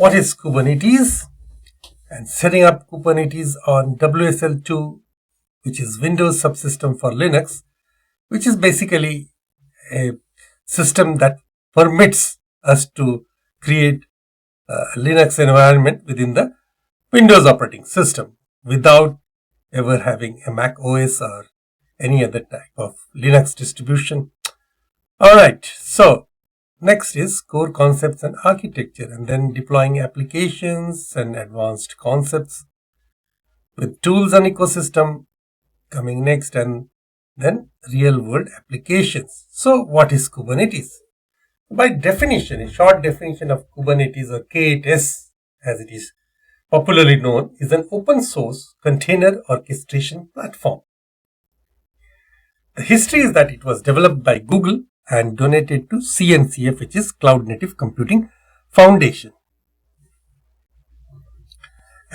what is Kubernetes and setting up Kubernetes on WSL2, which is Windows subsystem for Linux, which is basically a system that permits us to create a Linux environment within the Windows operating system without ever having a Mac OS or any other type of Linux distribution. Alright, so next is core concepts and architecture, and then deploying applications and advanced concepts with tools and ecosystem coming next, and then real world applications. So what is Kubernetes? By definition, a short definition of Kubernetes, or K8S as it is popularly known, is an open source container orchestration platform. The history is that it was developed by Google and donated to CNCF, which is Cloud Native Computing Foundation.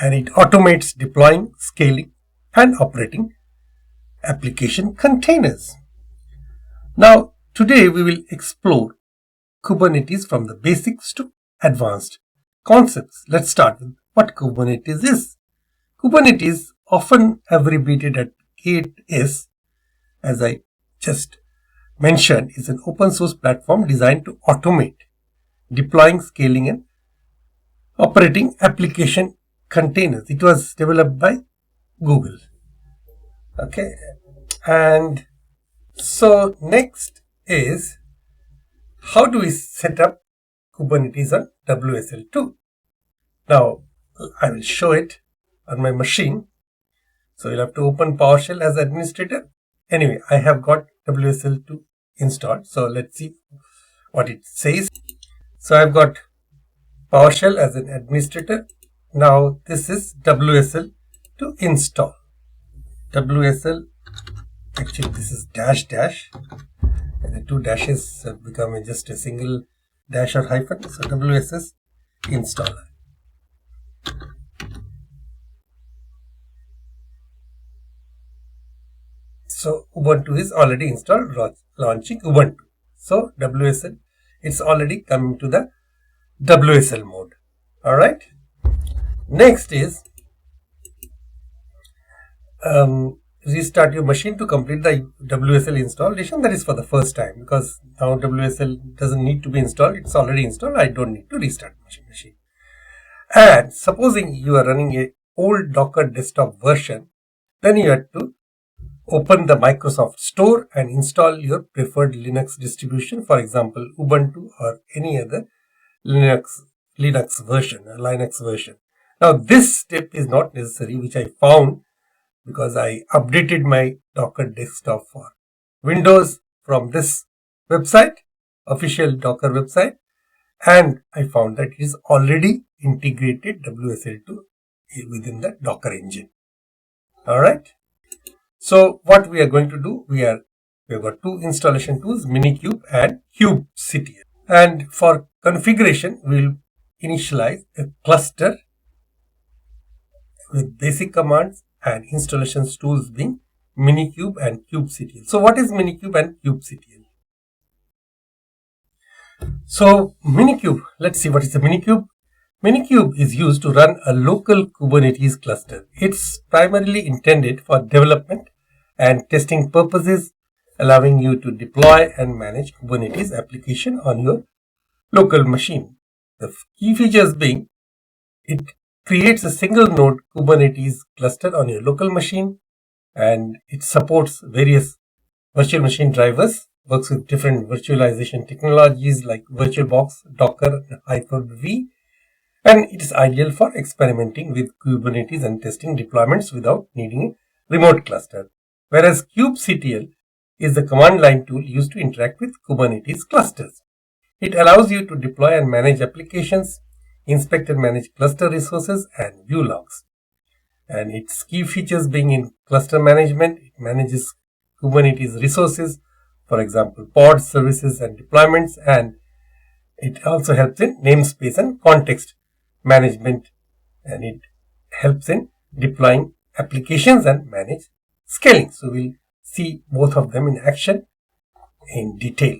And it automates deploying, scaling, and operating application containers. Now, today we will explore Kubernetes from the basics to advanced concepts. Let's start with what Kubernetes is. Kubernetes, often abbreviated as K8S, as I just mentioned, is an open source platform designed to automate deploying, scaling, and operating application containers. It was developed by Google. Okay, and so next is, how do we set up Kubernetes on WSL2? Now, I will show it on my machine. So you'll have to open PowerShell as administrator. Anyway, I have got WSL2 installed. So let's see what it says. So I've got PowerShell as an administrator. Now this is WSL to install. WSL, actually this is dash, and the two dashes have become just a single dash or hyphen. So WSS installer. So Ubuntu is already installed, launching Ubuntu. So WSL, it's already coming to the WSL mode. Alright. Next is restart your machine to complete the WSL installation. That is for the first time, because now WSL doesn't need to be installed. It's already installed. I don't need to restart my machine. And supposing you are running a old Docker desktop version, then you have to open the Microsoft Store and install your preferred Linux distribution, for example, Ubuntu or any other Linux version. Now, this step is not necessary, which I found because I updated my Docker desktop for Windows from this website, official Docker website, and I found that it is already integrated WSL2 within the Docker engine. All right. So what we are going to do, we have got two installation tools, Minikube and Kubectl. And for configuration, we will initialize a cluster with basic commands and installations tools being Minikube and Kubectl. So what is Minikube and Kubectl? So Minikube, let's see what is a Minikube. Minikube is used to run a local Kubernetes cluster. It's primarily intended for development and testing purposes, allowing you to deploy and manage Kubernetes application on your local machine. The key features being, it creates a single node Kubernetes cluster on your local machine, and it supports various virtual machine drivers, works with different virtualization technologies like VirtualBox, Docker, Hyper-V, and it is ideal for experimenting with Kubernetes and testing deployments without needing a remote cluster. Whereas Kubectl is the command line tool used to interact with Kubernetes clusters. It allows you to deploy and manage applications, inspect and manage cluster resources, and view logs. And its key features being in cluster management, it manages Kubernetes resources, for example, pods, services, and deployments, and it also helps in namespace and context management, and it helps in deploying applications and manage scaling. So we'll see both of them in action in detail.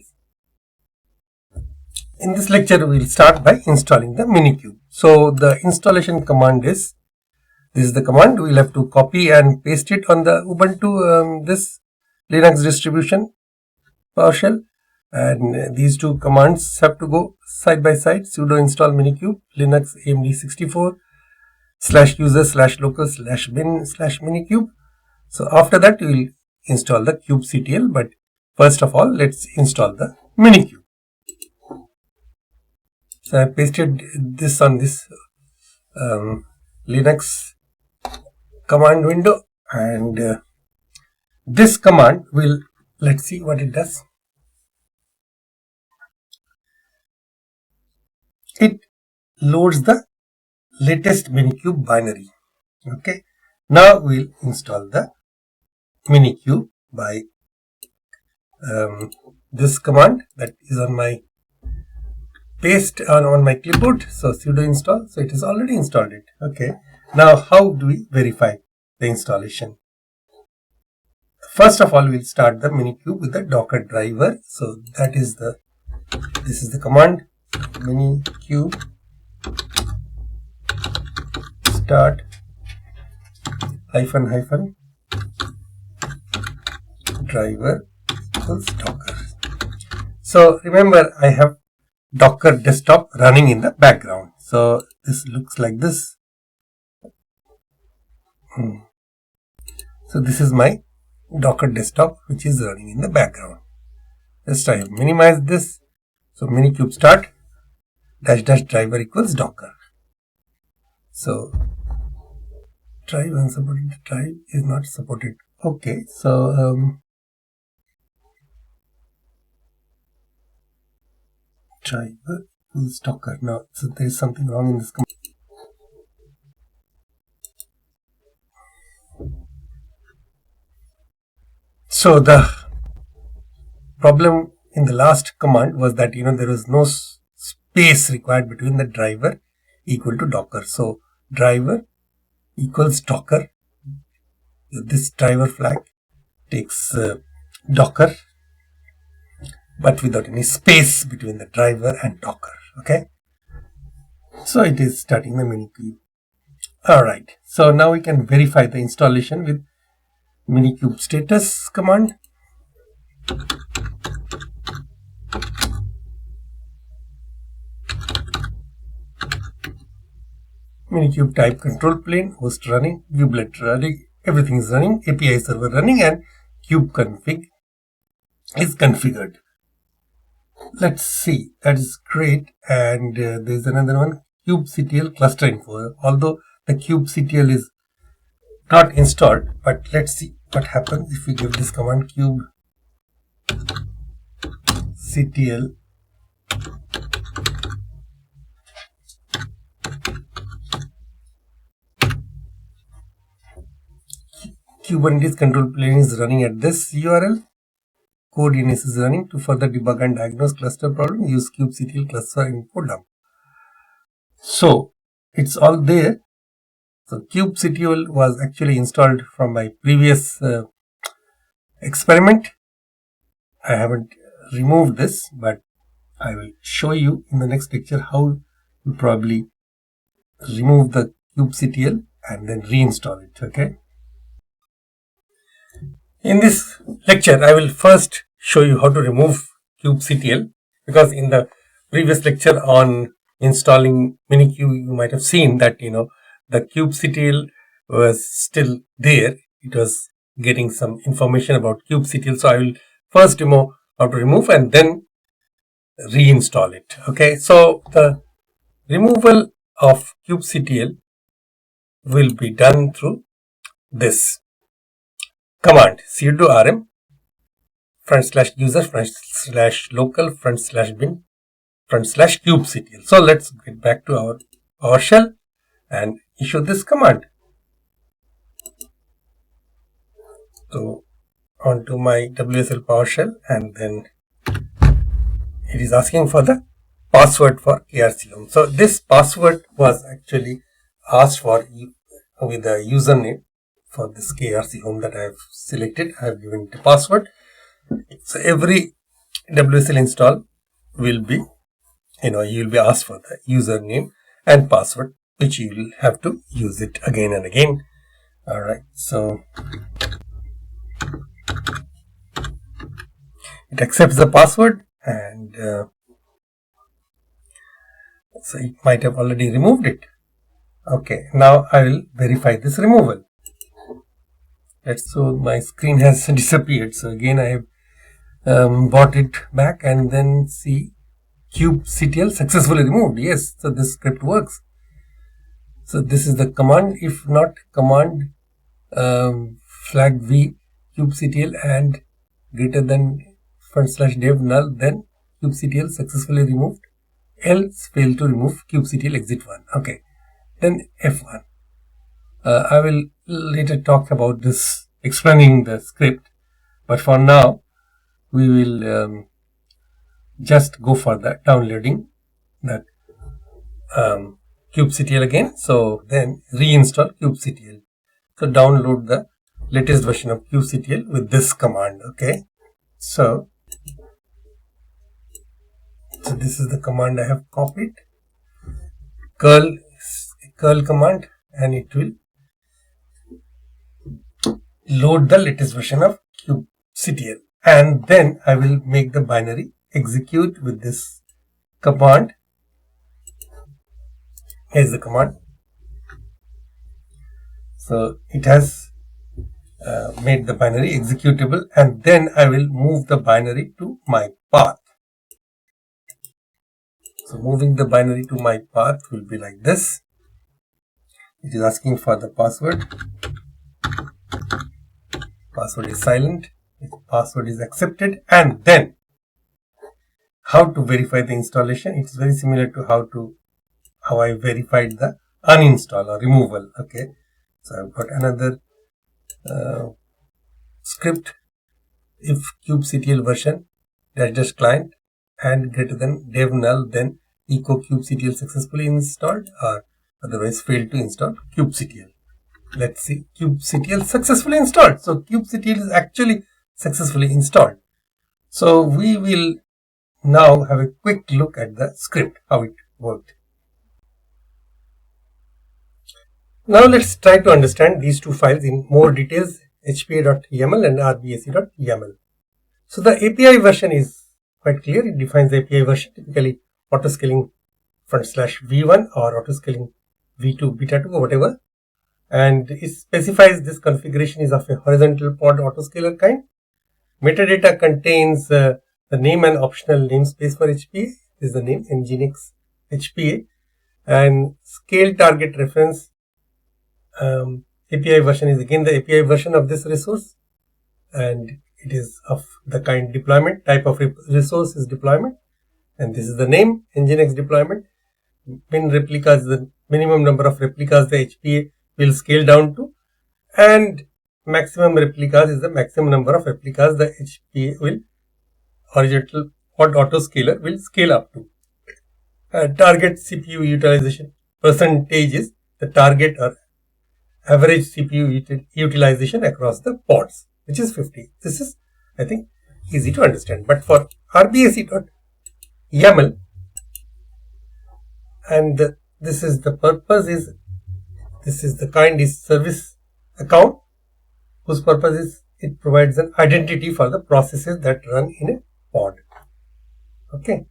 In this lecture, we will start by installing the Minikube. So the installation command is, this is the command. We will have to copy and paste it on the Ubuntu, this Linux distribution PowerShell, and these two commands have to go side by side. Sudo install Minikube, Linux AMD 64 /user/local /bin/minikube. So after that, we will install the kubectl, but first of all, let's install the Minikube. So I pasted this on this Linux command window, and this command will, let's see what it does. It loads the latest Minikube binary. Okay, now we'll install the Minikube by this command that is on my paste on my clipboard. So sudo install. So it has already installed it. Okay, now how do we verify the installation? First of all, we'll start the Minikube with the Docker driver. So that is this is the command, Minikube start ---- driver equals Docker. So remember, I have Docker desktop running in the background. So this looks like this. So this is my Docker desktop which is running in the background. Just I have minimized this. So Minikube start -- driver equals Docker. So drive unsupported, drive is not supported. Okay, so driver equals Docker. Now, so there is something wrong in this command. So the problem in the last command was that there was no space required between the driver equal to Docker. So driver equals Docker. This driver flag takes Docker, but without any space between the driver and Docker. Okay, so it is starting the Minikube. Alright, so now we can verify the installation with Minikube status command. Minikube type control plane, host running, Kubectl running, everything is running, API server running, and kubeconfig is configured. Let's see, that is great. And there's another one, kubectl cluster info. Although the kubectl is not installed, but let's see what happens if we give this command kubectl Kubernetes control plane is running at this URL. CodeDNS is running. To further debug and diagnose cluster problem, use kubectl cluster info dump. So it's all there. So kubectl was actually installed from my previous experiment. I haven't removed this, but I will show you in the next lecture how you probably remove the kubectl and then reinstall it. Okay. In this lecture, I will first show you how to remove kubectl, because in the previous lecture on installing Minikube, you might have seen that the kubectl was still there. It was getting some information about kubectl. So I will first demo how to remove and then reinstall it. Okay, so the removal of kubectl will be done through this command, sudo rm /user /local /bin /kubectl. So let's get back to our PowerShell and issue this command. So onto my WSL PowerShell, and then it is asking for the password for KRC home. So this password was actually asked for with the username for this KRC home that I have selected. I have given the password. So every WSL install will be you'll be asked for the username and password, which you will have to use it again and again. All right, so it accepts the password, and so it might have already removed it. Okay, now I will verify this removal. So my screen has disappeared. So again, I have brought it back, and then see kubectl successfully removed. Yes, so this script works. So this is the command. If not, command flag v kubectl and greater than /dev null, then kubectl successfully removed, else fail to remove kubectl exit 1. Okay, then F1. I will later talk about this, explaining the script, but for now we will just go for the downloading that kubectl again. So then reinstall kubectl. So download the latest version of kubectl with this command. Okay, so this is the command I have copied, curl command, and it will load the latest version of kubectl, and then I will make the binary execute with this command. Here's the command. So it has made the binary executable, and then I will move the binary to my path. So moving the binary to my path will be like this. It is asking for the password. Password is silent. If password is accepted, and then how to verify the installation. It's very similar to how I verified the uninstall or removal. Okay, so I've got another script. If kubectl version dash client and greater than dev null, then echo kubectl successfully installed, or otherwise failed to install kubectl. Let's see, kubectl successfully installed. So kubectl is actually successfully installed. So we will now have a quick look at the script, how it worked. Now let's try to understand these two files in more details, HPA.YAML and RBAC.YAML. So the API version is quite clear. It defines the API version, typically autoscaling /v1 or autoscaling v2 beta 2 or whatever. And it specifies this configuration is of a horizontal pod autoscaler kind. Metadata contains the name and optional namespace for HPA. This is the name Nginx HPA. And scale target reference API version is again the API version of this resource, and it is of the kind deployment. Type of resource is deployment, and this is the name Nginx deployment. Min replicas, the minimum number of replicas the HPA will scale down to, and maximum replicas is the maximum number of replicas the HPA will horizontal pod autoscaler will scale up to. Target CPU utilization percentage is the target or average CPU utilization across the pods, which is 50. This is, I think, easy to understand. But for RBAC.YAML, and this is the purpose is, this is the kind is service account, whose purpose is it provides an identity for the processes that run in a pod. Okay,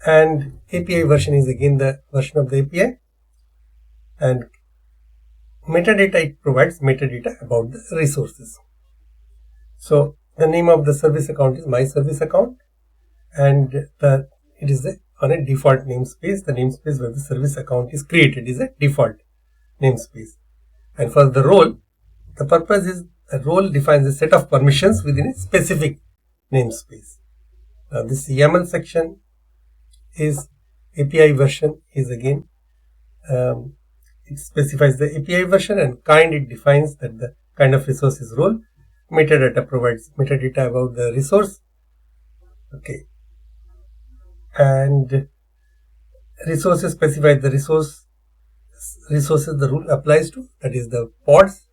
and API version is again the version of the API, and metadata, it provides metadata about the resources. So the name of the service account is my service account, and it is on a default namespace. The namespace where the service account is created is a default namespace. And for the role, the purpose is a role defines a set of permissions within a specific namespace. Now this YAML section is API version is again it specifies the API version, and kind, it defines that the kind of resource is role. Metadata provides metadata about the resource. Okay, and resources specify the resources the rule applies to, that is the pods.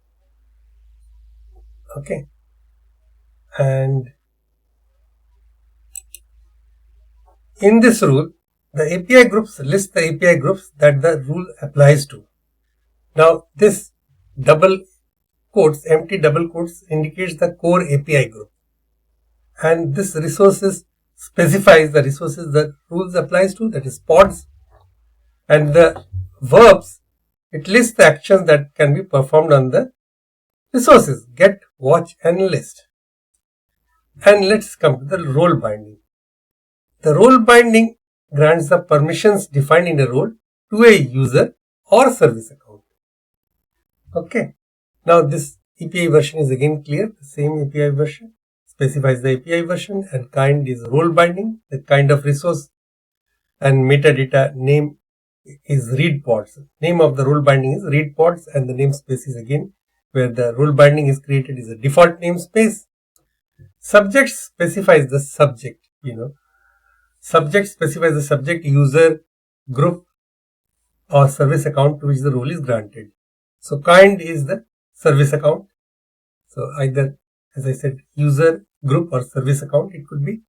Okay, and in this rule the API groups list the API groups that the rule applies to. Now this double quotes, empty double quotes indicates the core API group, and this resources specifies the resources that rules applies to, that is pods, and the verbs, it lists the actions that can be performed on the resources, get, watch and list. And let's come to the role binding. The role binding grants the permissions defined in a role to a user or service account. Okay. Now this API version is again clear. The same API version specifies the API version, and kind is role binding, the kind of resource, and metadata name is read pods. Name of the role binding is read pods, and the namespace is again where the role binding is created is a default namespace. Subject specifies the subject, subject specifies the subject, user, group or service account to which the role is granted. So kind is the service account. So either, as I said, user, group or service account it could be.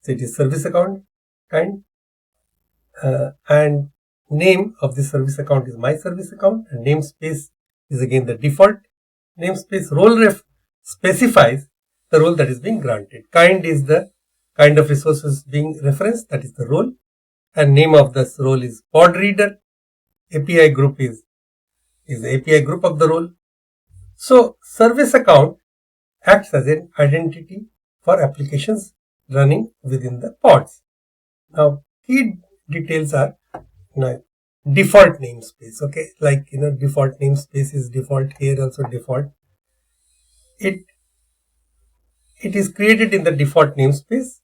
So it is service account kind, and name of the service account is my service account, and namespace is again the default namespace. Role ref specifies the role that is being granted. Kind is the kind of resources being referenced, that is the role, and name of this role is pod reader. API group is the API group of the role. So service account acts as an identity for applications running within the pods. Now key details are default namespace. Okay, like default namespace is default, here also default. It is created in the default namespace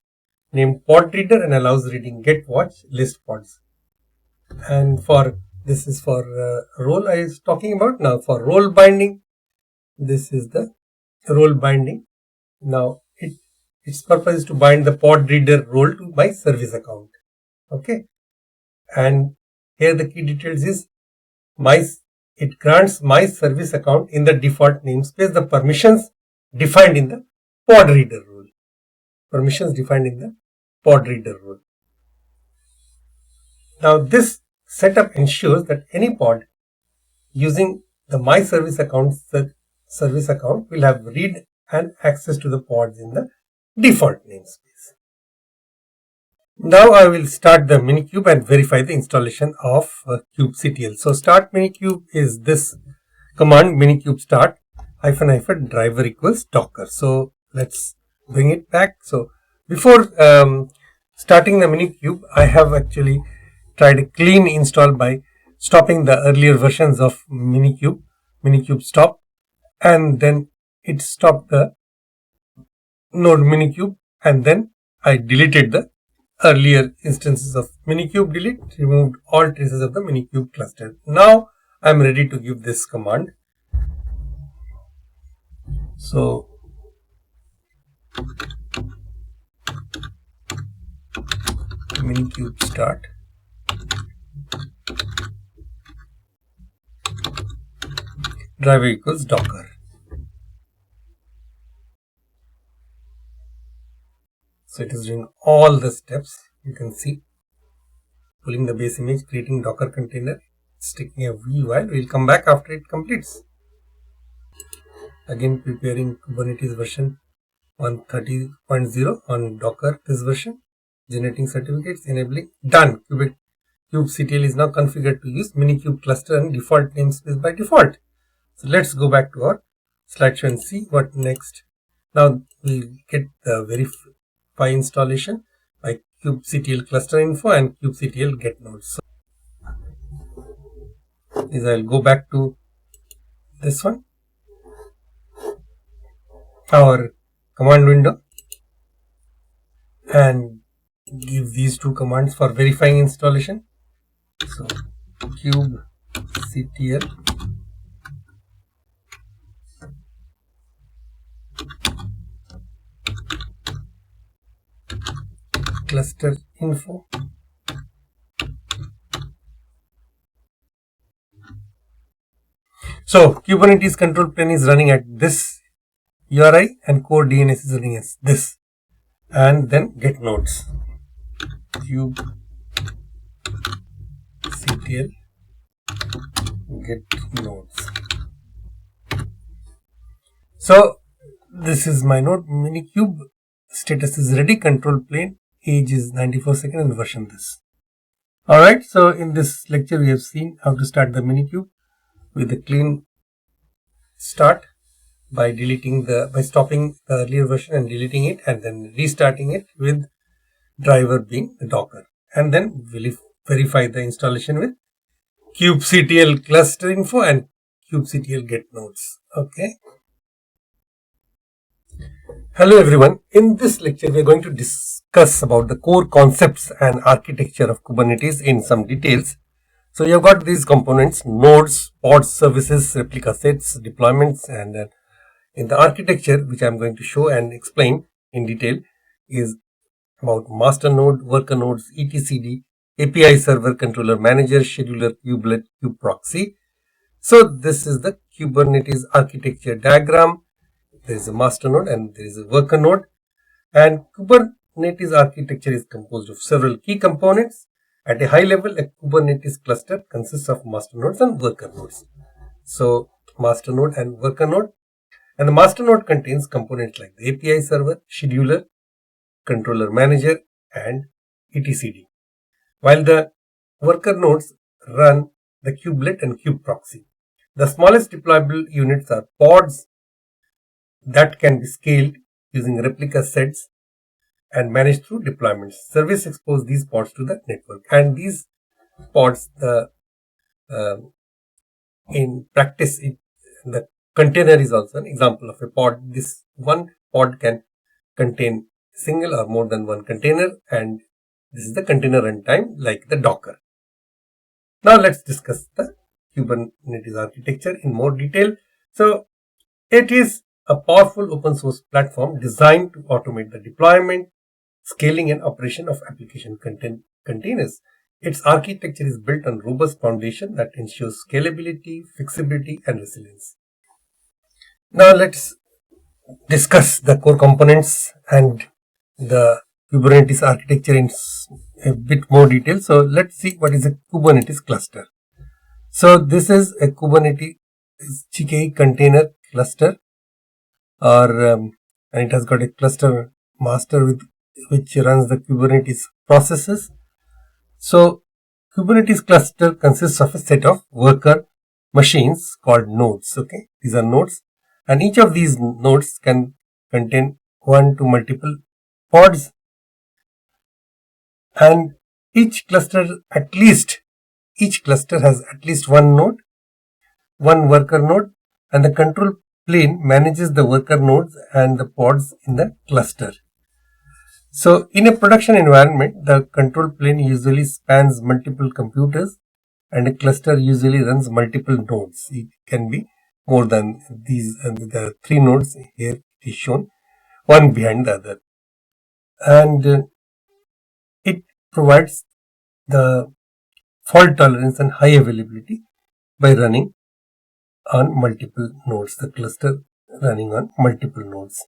named pod reader and allows reading get, watch, list pods. And for this is for role I was talking about. Now for role binding, this is the role binding. Now its purpose is to bind the pod reader role to my service account. Okay, and here the key details is it grants my service account in the default namespace the permissions defined in the pod reader rule. Permissions defined in the pod reader rule. Now this setup ensures that any pod using the my service account will have read and access to the pods in the default namespace. Now I will start the Minikube and verify the installation of kubectl. So start Minikube is this command, Minikube start -- driver equals docker. So let's bring it back. So before starting the Minikube, I have actually tried a clean install by stopping the earlier versions of Minikube stop, and then it stopped the node Minikube, and then I deleted the earlier instances of Minikube, removed all traces of the Minikube cluster. Now I am ready to give this command. So Minikube start driver equals docker. So it is doing all the steps. You can see pulling the base image, creating Docker container, it's taking a while. We'll come back after it completes. Again preparing Kubernetes version 130.0 on Docker, this version, generating certificates, enabling, done. Kubectl is now configured to use Minikube cluster and default namespace by default. So let's go back to our slideshow and see what next. Now we'll get the verify installation by kubectl cluster info and kubectl get nodes. So I'll go back to this one, our command window, and give these two commands for verifying installation. So kubectl cluster info so Kubernetes control plane is running at this URI and core DNS is running as this, and then get nodes kubectl kubectl get nodes. So this is my node Minikube. Status is ready. Control plane. Age is 94 seconds and version this. Alright, so in this lecture we have seen how to start the Minikube with a clean start by stopping the earlier version and deleting it, and then restarting it with driver being the Docker, and then we'll verify the installation with kubectl cluster info and kubectl get nodes. Okay. Hello everyone. In this lecture we are going to discuss about the core concepts and architecture of Kubernetes in some details. So you've got these components: nodes, pods, services, replica sets, deployments, and in the architecture, which I'm going to show and explain in detail, is about master node, worker nodes, etcd, API server, controller manager, scheduler, kubelet, kube proxy. So this is the Kubernetes architecture diagram. There is a master node and there is a worker node, and Kubernetes architecture is composed of several key components. At a high level, a Kubernetes cluster consists of master nodes and worker nodes. So master node and worker node, and the master node contains components like the API server, scheduler, controller manager, and etcd, while the worker nodes run the kubelet and kube proxy. The smallest deployable units are pods that can be scaled using replica sets and managed through deployments. Service expose these pods to the network, and these pods, in practice, the container is also an example of a pod. This one pod can contain single or more than one container, and this is the container runtime like the Docker. Now let's discuss the Kubernetes architecture in more detail. So it is a powerful open source platform designed to automate the deployment, scaling, and operation of application containers. Its architecture is built on robust foundation that ensures scalability, flexibility, and resilience. Now let's discuss the core components and the Kubernetes architecture in a bit more detail. So let's see what is a Kubernetes cluster. So this is a Kubernetes GKE container cluster, and it has got a cluster master which runs the Kubernetes processes. So Kubernetes cluster consists of a set of worker machines called nodes. Okay, these are nodes, and each of these nodes can contain one to multiple pods, and each cluster has at least one node, one worker node, and the control plane manages the worker nodes and the pods in the cluster. So in a production environment, the control plane usually spans multiple computers, and a cluster usually runs multiple nodes. It can be more than these, and there are three nodes here is shown, one behind the other, and it provides the fault tolerance and high availability by running on multiple nodes, the cluster running on multiple nodes,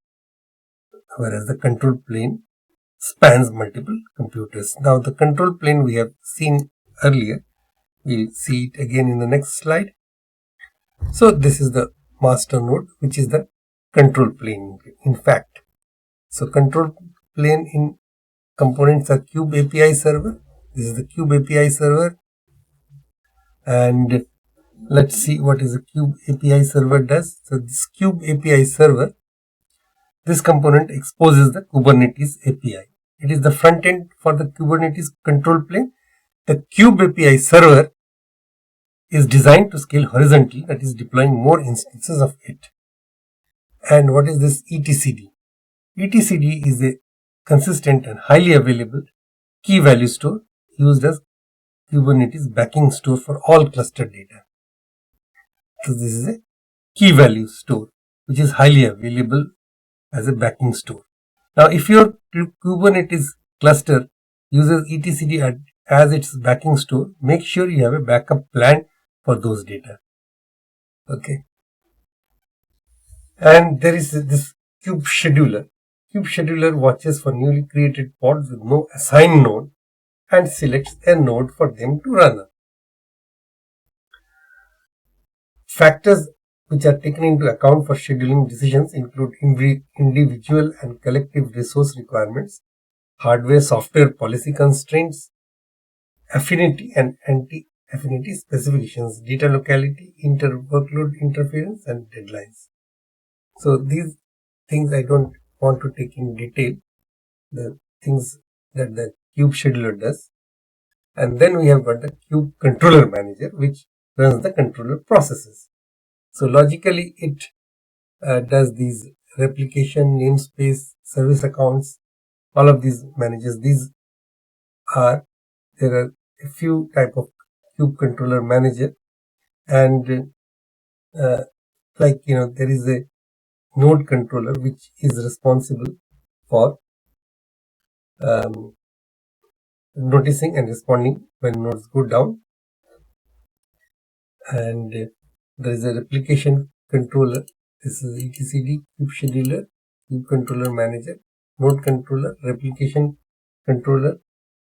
whereas the control plane spans multiple computers. Now the control plane we have seen earlier, we'll see it again in the next slide. So this is the master node, which is the control plane in fact. So control plane in components are Kube API server. This is the Kube API server, and let's see what is a Kube API server does. So this Kube API server, this component exposes the Kubernetes API. It is the front end for the Kubernetes control plane. The Kube API server is designed to scale horizontally, that is deploying more instances of it. And what is this etcd? etcd is a consistent and highly available key value store used as Kubernetes backing store for all cluster data. So this is a key value store which is highly available as a backing store. Now if your Kubernetes cluster uses etcd as its backing store, make sure you have a backup plan for those data. Okay. And there is this kube scheduler. Kube scheduler watches for newly created pods with no assigned node and selects a node for them to run on. Factors which are taken into account for scheduling decisions include individual and collective resource requirements, hardware software policy constraints, affinity and anti-affinity specifications, data locality, inter-workload interference, and deadlines. So these things I don't want to take in detail, the things that the Kube scheduler does. And then we have got the Kube controller manager, which runs the controller processes. So logically it does these replication, namespace, service accounts, all of these manages. There are a few type of Kube controller manager, and there is a node controller which is responsible for noticing and responding when nodes go down, and there is a replication controller. This is etcd Kube scheduler, Kube controller manager, node controller, replication controller.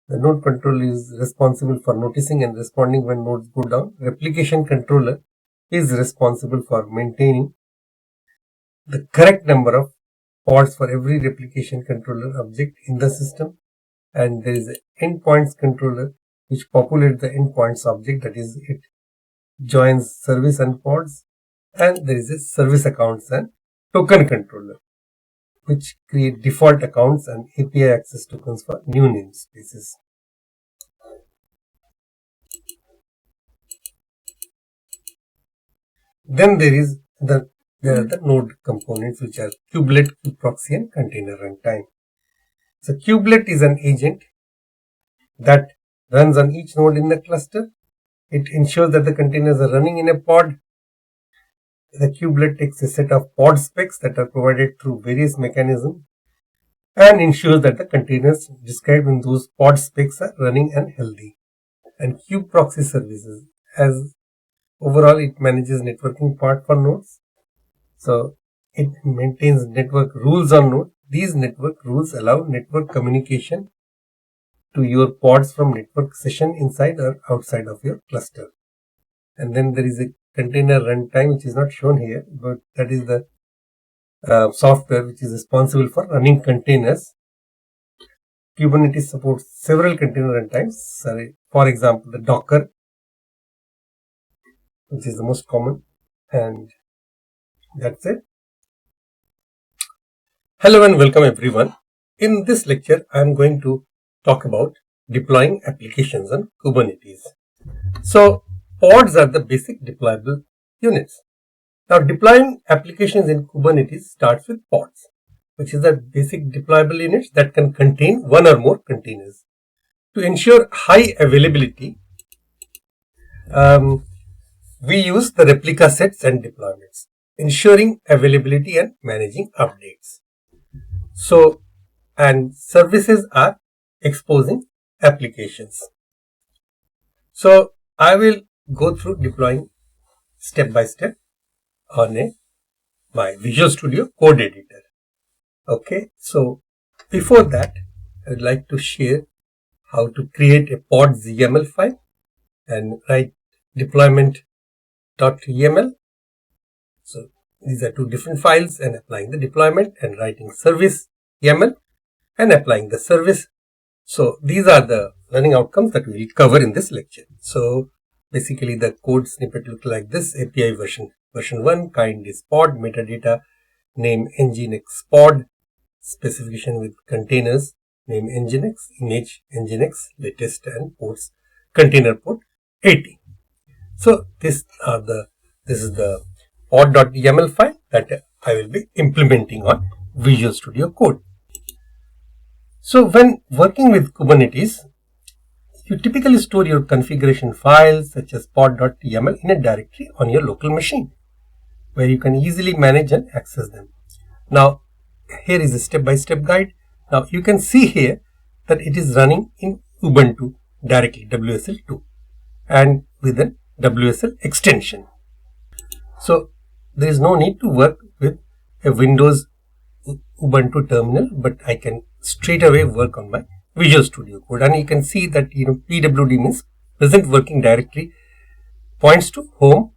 The node controller is responsible for noticing and responding when nodes go down. Replication controller is responsible for maintaining the correct number of pods for every replication controller object in the system. And there is an endpoints controller which populates the endpoints object, that is, it joins service and pods. And there is a service accounts and token controller which create default accounts and API access tokens for new namespaces. Then there are the node components, which are kubelet, kubeproxy, and container runtime. So kubelet is an agent that runs on each node in the cluster. It ensures that the containers are running in a pod. The kubelet takes a set of pod specs that are provided through various mechanisms and ensures that the containers described in those pod specs are running and healthy. And kubeproxy services, as overall it manages networking part for nodes. So it maintains network rules on node. These network rules allow network communication to your pods from network session inside or outside of your cluster. And then there is a container runtime, which is not shown here, but that is the software which is responsible for running containers. Kubernetes supports several container runtimes. For example, the Docker, which is the most common, and that's it. Hello and welcome everyone. In this lecture, I am going to talk about deploying applications on Kubernetes. So pods are the basic deployable units. Now deploying applications in Kubernetes starts with pods, which is the basic deployable units that can contain one or more containers. To ensure high availability, we use the replica sets and deployments, ensuring availability and managing updates. So, and services are exposing applications. So I will go through deploying step by step on my Visual Studio code editor. Okay, so before that, I would like to share how to create a pods YAML file and write deployment.yaml. So these are two different files, and applying the deployment and writing service YAML and applying the service. So these are the learning outcomes that we will cover in this lecture. So basically the code snippet looks like this: API version 1, kind is pod, metadata name nginx pod, specification with containers name nginx, image nginx, latest, and ports container port 80. So this is the pod.yaml file that I will be implementing on Visual Studio Code. So when working with Kubernetes, you typically store your configuration files such as pod.yaml in a directory on your local machine, where you can easily manage and access them. Now here is a step-by-step guide. Now you can see here that it is running in Ubuntu directly, WSL2, and with an WSL extension. So there is no need to work with a Windows Ubuntu terminal, but I can straight away work on my Visual Studio Code. And you can see that PWD means present working directory, points to home,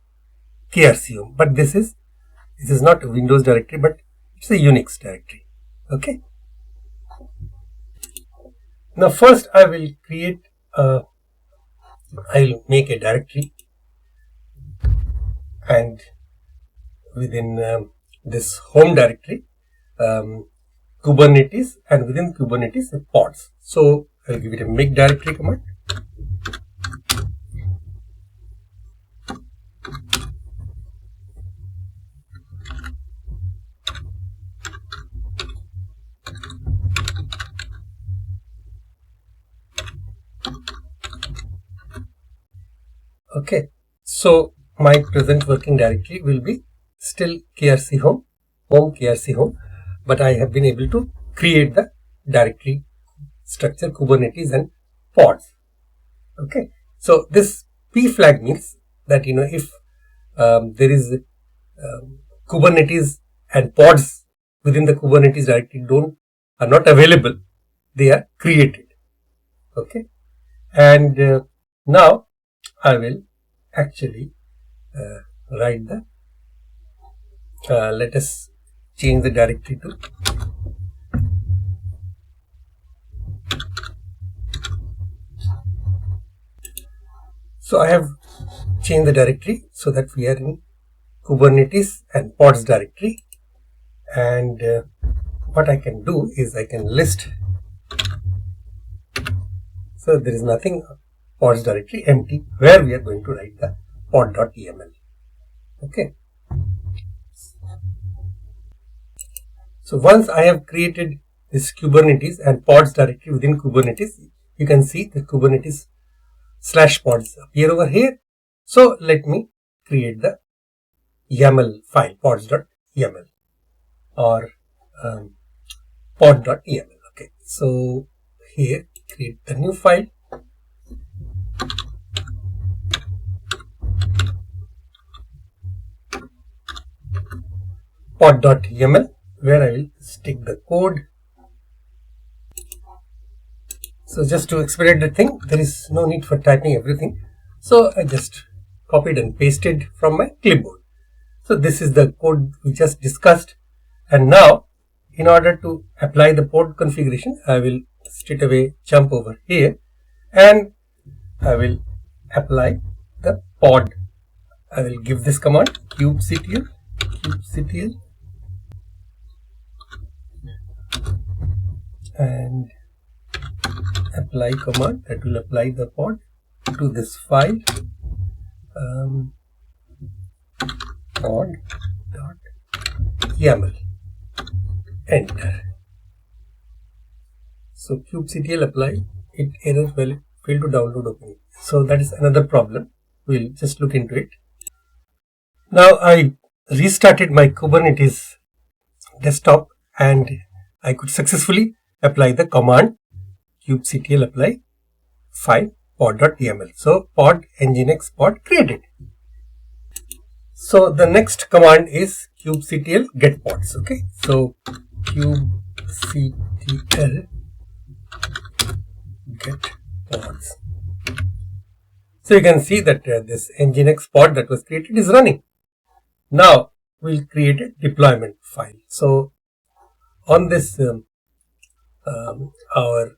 KRC home, but this is not a Windows directory, but it's a Unix directory. Okay. Now first I will make a directory, and within this home directory, Kubernetes, and within Kubernetes pods. So I'll give it a make directory command. Okay, so my present working directory will be still KRC home KRC home, but I have been able to create the directory structure Kubernetes and pods. Okay, so this P flag means that if there is Kubernetes and pods within the Kubernetes directory are not available, they are created. Okay, and now I will actually write the let us change the directory to so I have changed the directory so that we are in Kubernetes and pods directory, and what I can do is I can list, so there is nothing pods directory, empty, where we are going to write the pod.yaml. Okay, so once I have created this Kubernetes and pods directory within Kubernetes, you can see the Kubernetes /pods appear over here. So let me create the YAML file, pods.yaml or pod.yaml. Okay, so here create the new file. Pod.yaml, where I will stick the code. So just to expedite the thing, there is no need for typing everything. So I just copied and pasted from my clipboard. So this is the code we just discussed. And now, in order to apply the pod configuration, I will straight away jump over here and I will apply the pod. I will give this command kubectl and apply command that will apply the pod to this file pod.yaml. Enter. So kubectl apply, it error failed to download opening. So that is another problem. We'll just look into it. Now I restarted my Kubernetes desktop and I could successfully apply the command kubectl apply file pod.yaml. So pod nginx pod created. So the next command is kubectl get pods. Okay, so kubectl get pods. So you can see that this nginx pod that was created is running. Now we'll create a deployment file. So on this our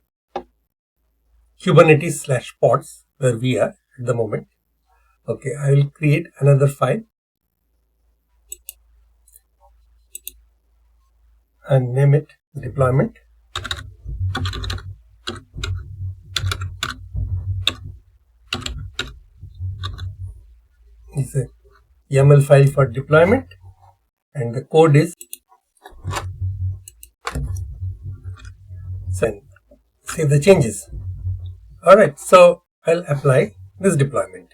Kubernetes /pods where we are at the moment. Okay, I will create another file and name it deployment. It's a YAML file for deployment and the code is send. Save the changes. Alright, so I'll apply this deployment.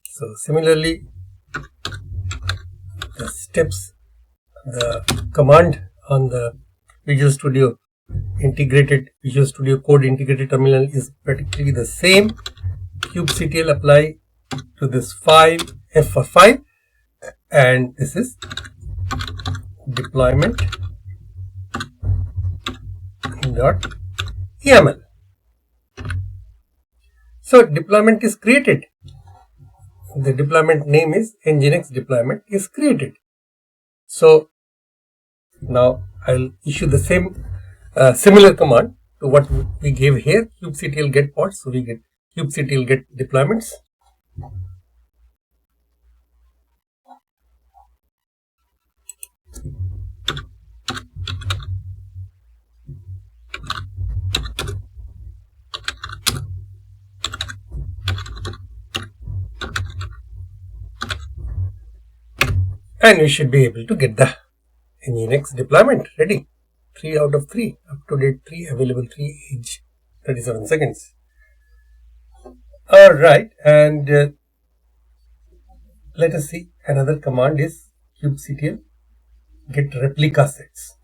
So similarly, the steps, the command on the Visual Studio integrated Visual Studio Code integrated terminal is practically the same. Kubectl apply to this file, F for file, and this is deployment .yaml. So deployment is created. the deployment name is Nginx deployment is created. So now I'll issue the same similar command to what we gave here, kubectl get pods. So we get kubectl get deployments. And we should be able to get the Nginx deployment ready. 3 out of 3, up to date 3, available 3, age 37 seconds. Alright, and let us see, another command is kubectl get replica sets.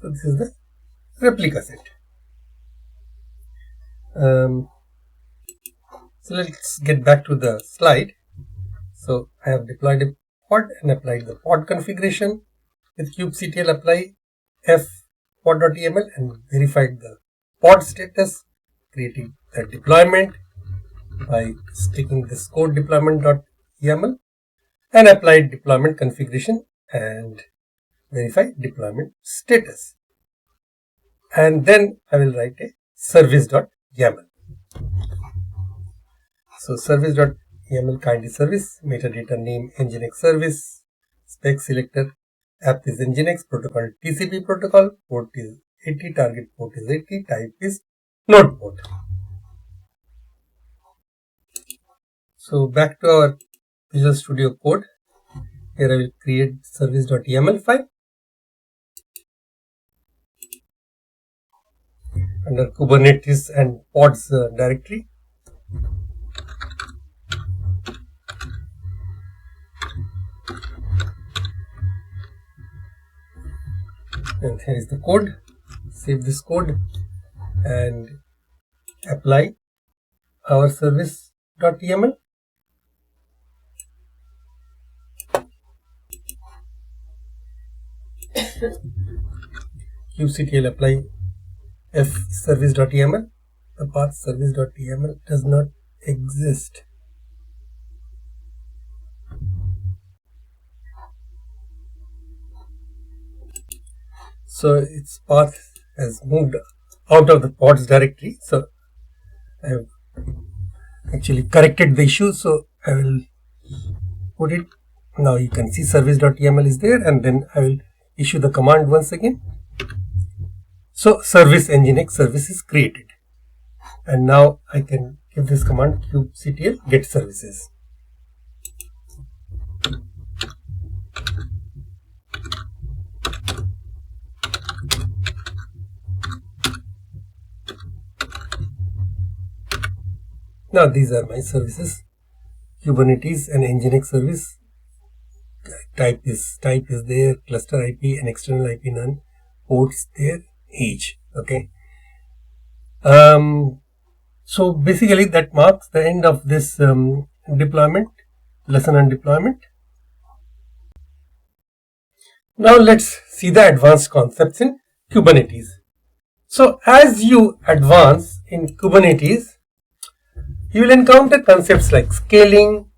So this is the replica set. So let's get back to the slide. So I have deployed a pod and applied the pod configuration with kubectl apply f pod.yaml and verified the pod status, creating the deployment by sticking this code deployment.yaml and applied deployment configuration and verify deployment status. And then I will write a service.yaml. So service.yaml kind is service, metadata name Nginx service, spec selector, app is Nginx, protocol TCP protocol, port is 80, target port is 80, type is node port. So back to our Visual Studio Code. Here I will create service.yaml file under Kubernetes and pods directory. And here is the code. Save this code and apply our service.yaml. kubectl apply f service.yaml. The path service.yaml does not exist. So its path has moved out of the pods directory. So I have actually corrected the issue. So I will put it. Now you can see service.yaml is there, and then I will issue the command once again. So service Nginx service is created. And now I can give this command kubectl get services. Now these are my services, Kubernetes and Nginx service. Type is there, cluster IP and external IP none, ports there, age. Okay. So basically that marks the end of this deployment, lesson on deployment. Now let's see the advanced concepts in Kubernetes. So as you advance in Kubernetes, you will encounter concepts like scaling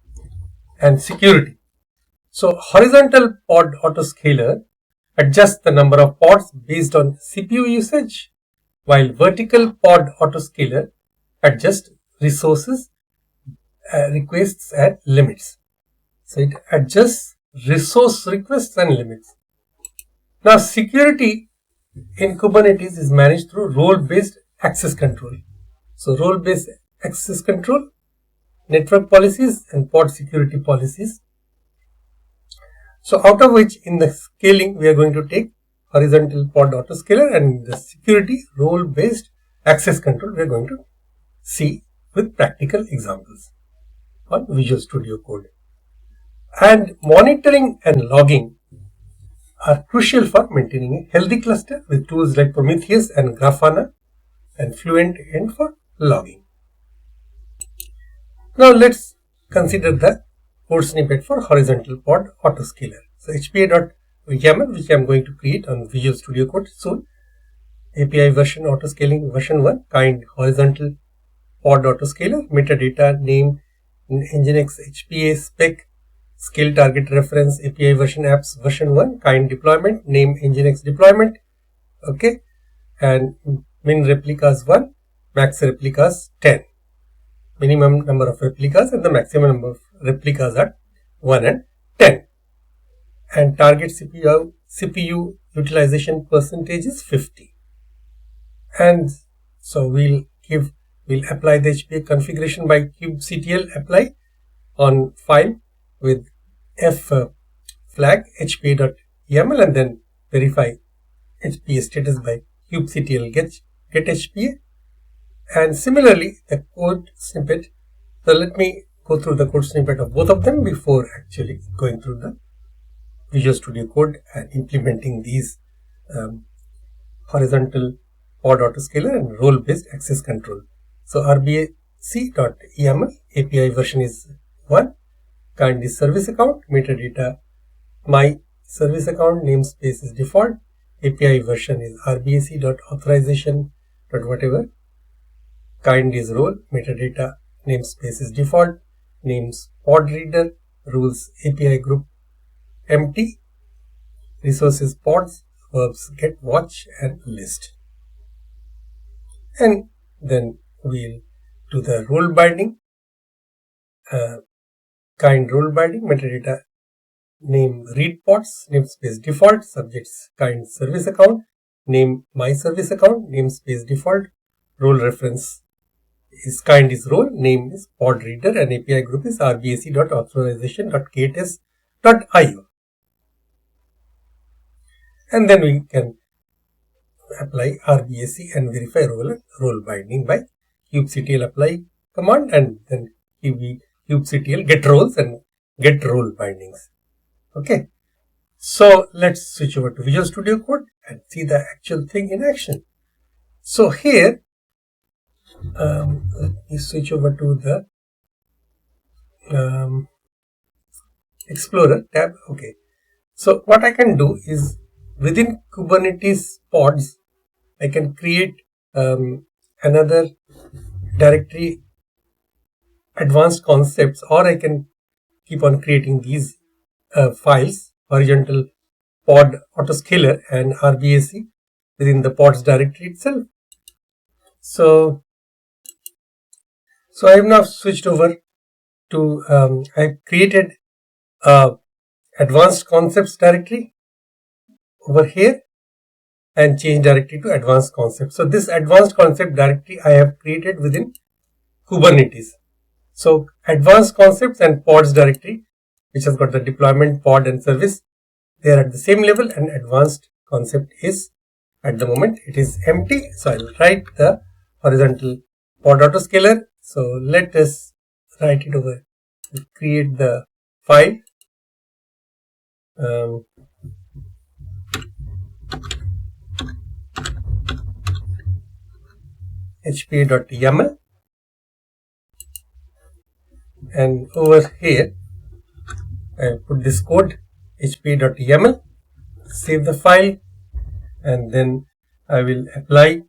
and security. So horizontal pod autoscaler adjusts the number of pods based on CPU usage, while vertical pod autoscaler adjusts resources, requests and limits. So it adjusts resource requests and limits. Now security in Kubernetes is managed through role-based access control. So role-based access control, network policies and pod security policies. So out of which in the scaling we are going to take horizontal pod autoscaler, and the security role-based access control we are going to see with practical examples on Visual Studio Code. And monitoring and logging are crucial for maintaining a healthy cluster with tools like Prometheus and Grafana and Fluent End for logging. Now let's consider the code snippet for horizontal pod autoscaler. So HPA.YAML, which I am going to create on Visual Studio Code soon. API version autoscaling version 1, kind horizontal pod autoscaler, metadata name Nginx HPA spec, skill target reference, API version apps version 1, kind deployment, name Nginx deployment, okay, and min replicas 1, max replicas 10. Minimum number of replicas and the maximum number of replicas are 1 and 10. And target CPU utilization percentage is 50. And so we'll apply the HPA configuration by kubectl apply on file with f flag hpa.yaml and then verify HPA status by kubectl get HPA. And similarly, the code snippet. So let me go through the code snippet of both of them before actually going through the Visual Studio Code and implementing these horizontal pod autoscaler and role-based access control. So RBAC.yaml API version is 1, kind is service account, metadata my service account, namespace is default, API version is RBAC.authorization.whatever, kind is role, metadata namespace is default, names pod reader, rules API group empty, resources pods, verbs get, watch and list. And then we'll do the role binding, kind role binding, metadata name read pods, namespace default, subjects kind service account, name my service account, namespace default, role reference is kind is role, name is pod reader, and API group is rbac.authorization.kts.io. And then we can apply RBAC and verify role binding by kubectl apply command and then kubectl get roles and get role bindings. Okay, so let's switch over to Visual Studio Code and see the actual thing in action. So here, let me switch over to the Explorer tab. Okay, so what I can do is within Kubernetes pods, I can create another directory, advanced concepts, or I can keep on creating these files, horizontal pod autoscaler and RBAC within the pods directory itself. So I have now switched over to, I created advanced concepts directory over here and change directory to advanced concepts. So this advanced concept directory I have created within Kubernetes. So advanced concepts and pods directory, which has got the deployment, pod and service, they are at the same level, and advanced concept is at the moment it is empty. So I will write the horizontal pod autoscaler. So let us write it over, create the file. HPA.yaml, and over here I put this code HPA.yaml, save the file, and then I will apply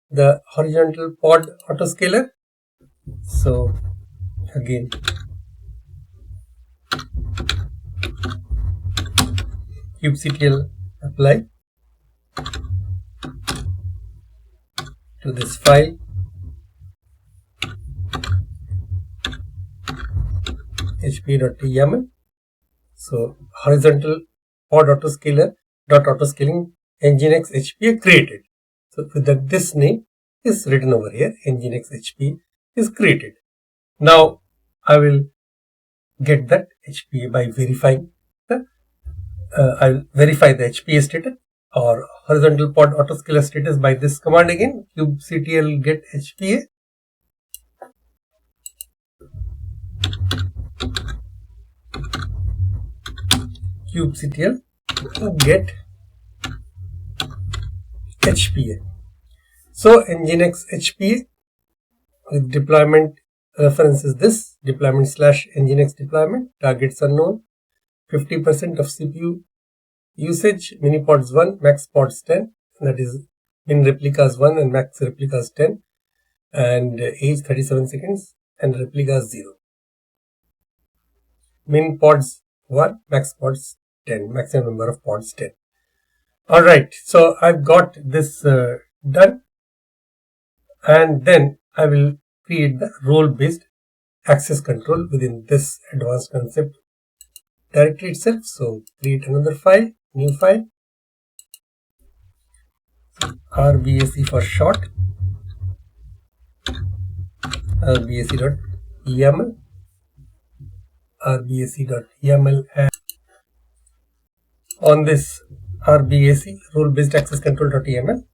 the horizontal pod autoscaler. So again, kubectl apply to this file, hpa.yaml. So horizontal pod autoscaler .autoscaling Nginx HPA created. So with this name is written over here, Nginx HPA is created. Now I will get that HPA by verifying the I will verify the HPA status or horizontal pod autoscaler status by this command again, kubectl get HPA. Kubectl get HPA. So Nginx HPA with deployment reference is this, deployment slash nginx deployment, targets unknown, 50% of CPU usage, minipods 1, max pods 10, that is min replicas 1 and max replicas 10, and age 37 seconds, and replicas 0. Min pods 1, max pods 10, maximum number of pods 10. Alright, so I've got this done, and then I will create the role-based access control within this advanced concept directory itself. So create another file, new file, RBAC for short, RBAC.yaml, RBAC.yaml, and on this RBAC role-based access control.yaml,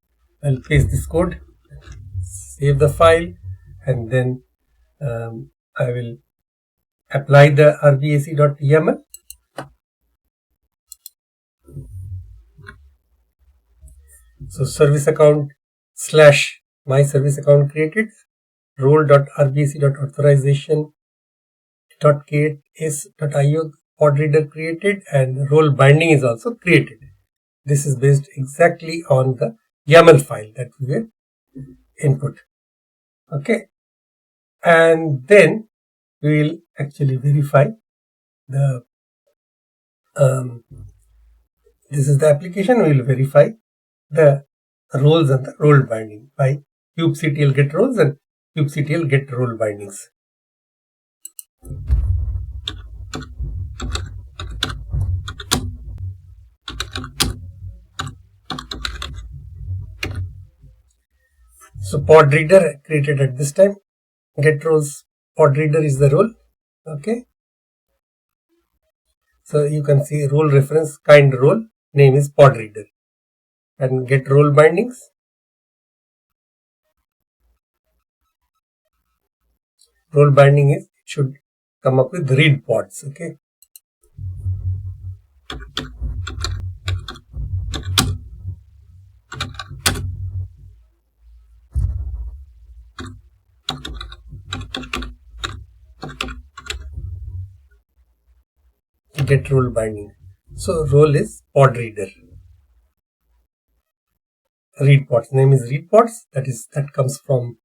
I'll paste this code, save the file, and then I will apply the RBAC.yaml. So service account slash my service account created, role.rbc.authorization.ks.io pod reader created, and role binding is also created. This is based exactly on the YAML file that we will input. Okay, and then we will actually verify the this is the application. We will verify the roles and the role binding by kubectl get roles and kubectl get role bindings. So pod reader created at this time, get roles, pod reader is the role. Okay, so you can see role reference kind role, name is pod reader, and get role bindings. Role binding is, it should come up with read pods. Okay, get role binding. So role is pod reader. Read pods, name is read pods, that comes from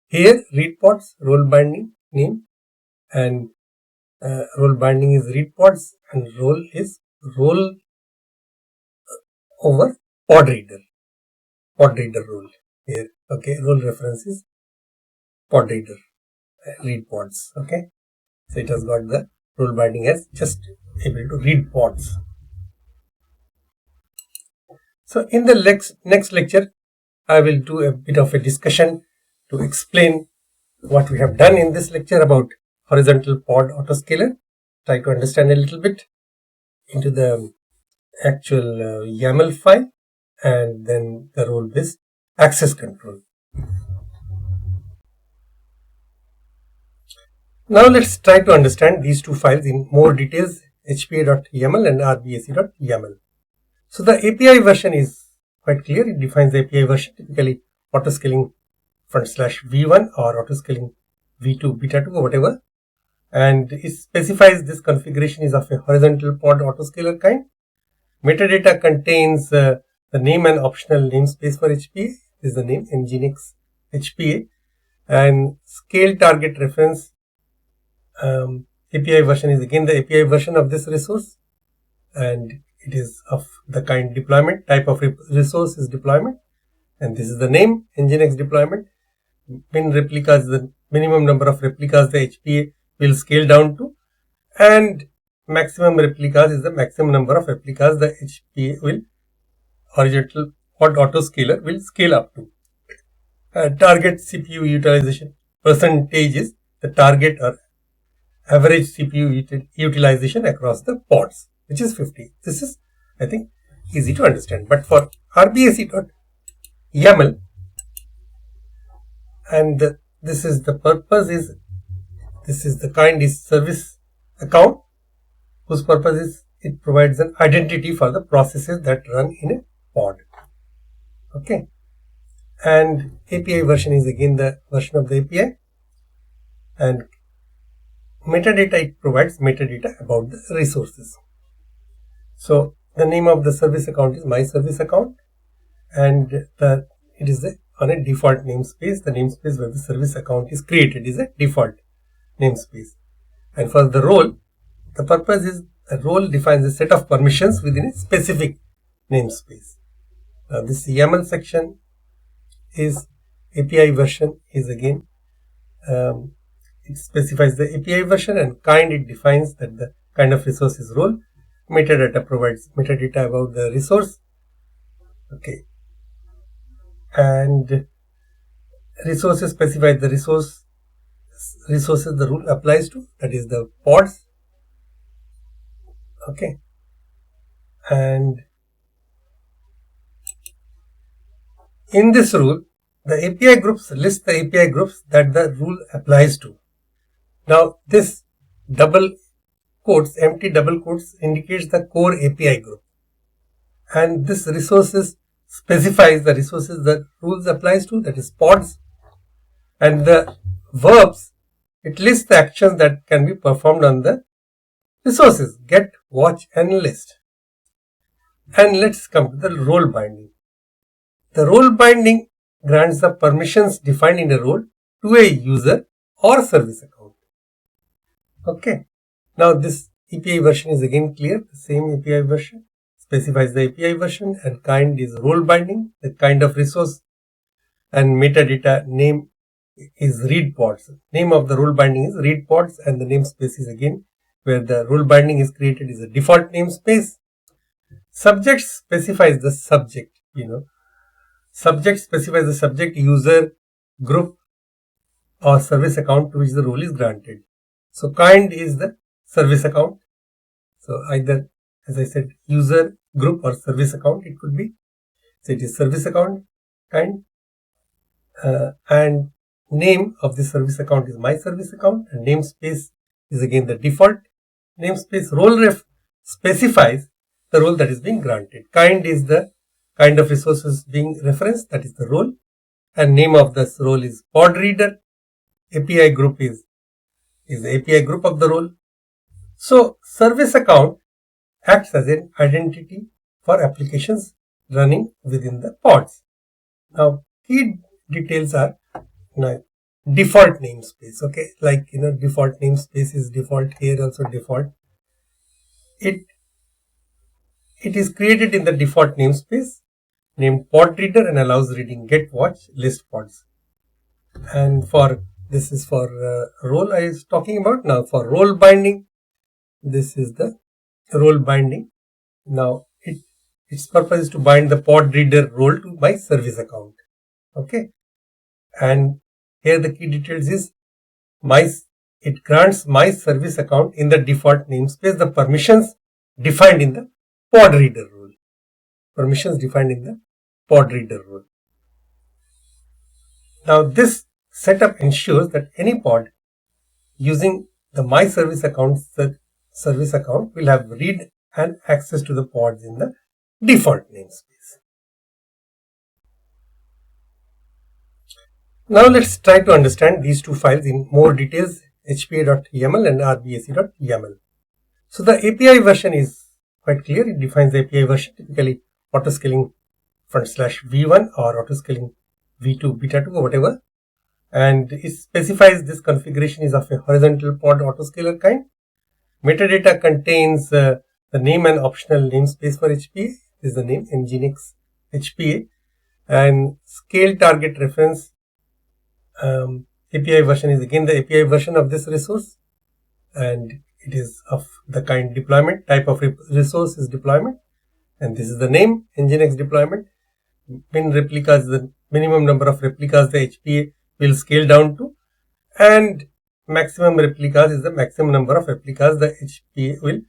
here, read pods, role binding name, and role binding is read pods, and role is role over pod reader role here. Okay, role reference is pod reader, read pods. Okay, so it has got the role binding as just able to read pods. So in the next lecture, I will do a bit of a discussion to explain what we have done in this lecture about horizontal pod autoscaler. Try to understand a little bit into the actual YAML file, and then the role-based access control. Now let's try to understand these two files in more details, HPA.yaml and RBAC.yaml. So the API version is quite clear. It defines the API version, typically autoscaling /v1 or autoscaling v2 beta 2 or whatever, and it specifies this configuration is of a horizontal pod autoscaler kind. Metadata contains the name and optional namespace for HPA. This is the name nginx HPA, and scale target reference. API version is again the API version of this resource, and it is of the kind deployment. Type of resource is deployment, and this is the name nginx deployment. Min replicas is the minimum number of replicas the HPA will scale down to, and maximum replicas is the maximum number of replicas the HPA will, horizontal pod autoscaler, will scale up to. Target CPU utilization percentage is the target or average CPU utilization across the pods, which is 50. This is, I think, easy to understand. But for RBAC.yaml, and this is the purpose is, this is the kind is service account, whose purpose is it provides an identity for the processes that run in a pod. Okay, and API version is again the version of the API, and metadata, it provides metadata about the resources. So the name of the service account is my service account, and it is on a default namespace. The namespace where the service account is created is a default namespace. And for the role, the purpose is a role defines a set of permissions within a specific namespace. Now this YAML section is API version is again it specifies the API version, and kind, it defines that the kind of resource is role. Metadata provides metadata about the resource. Okay. And resources specify the resources the rule applies to, that is the pods. Okay. And in this rule, the API groups list the API groups that the rule applies to. Now this double quotes, empty double quotes, indicates the core API group, and this resources specifies the resources that rules applies to, that is pods. And the verbs, it lists the actions that can be performed on the resources: get, watch, and list. And let's come to the role binding. The role binding grants the permissions defined in a role to a user or service account. Okay. Now this API version is again clear. The same API version specifies the API version, and kind is role binding, the kind of resource, and metadata name is read pods. Name of the role binding is read pods, and the namespace is again where the role binding is created is a default namespace. Subject specifies the subject, subject specifies the subject, user, group, or service account to which the role is granted. So kind is the service account. So either, as I said, user, group, or service account it could be. So it is service account kind, and name of the service account is my service account, and namespace is again the default namespace. Role ref specifies the role that is being granted. Kind is the kind of resources being referenced, that is the role, and name of this role is pod reader. API group is the API group of the role. So service account acts as an identity for applications running within the pods. Now key details are default namespace. Okay, like default namespace is default, here also default. It is created in the default namespace named pod reader and allows reading get, watch, list pods. And this is for role I was talking about. Now for role binding, this is the role binding. Now its purpose is to bind the pod reader role to my service account. Okay, and here the key details is it grants my service account in the default namespace the permissions defined in the pod reader rule. Permissions defined in the pod reader rule. Now this setup ensures that any pod using the my service account will have read and access to the pods in the default namespace. Now let's try to understand these two files in more details, HPA.YAML and RBAC.YAML. So the API version is quite clear. It defines the API version, typically autoscaling /v1 or autoscaling v2 beta 2 or whatever. And it specifies this configuration is of a horizontal pod autoscaler kind. Metadata contains the name and optional namespace for HPA. This is the name Nginx HPA, and scale target reference. API version is again the API version of this resource, and it is of the kind deployment. Type of resource is deployment, and this is the name Nginx deployment. Min replicas is the minimum number of replicas the HPA will scale down to, and maximum replicas is the maximum number of replicas the HPA will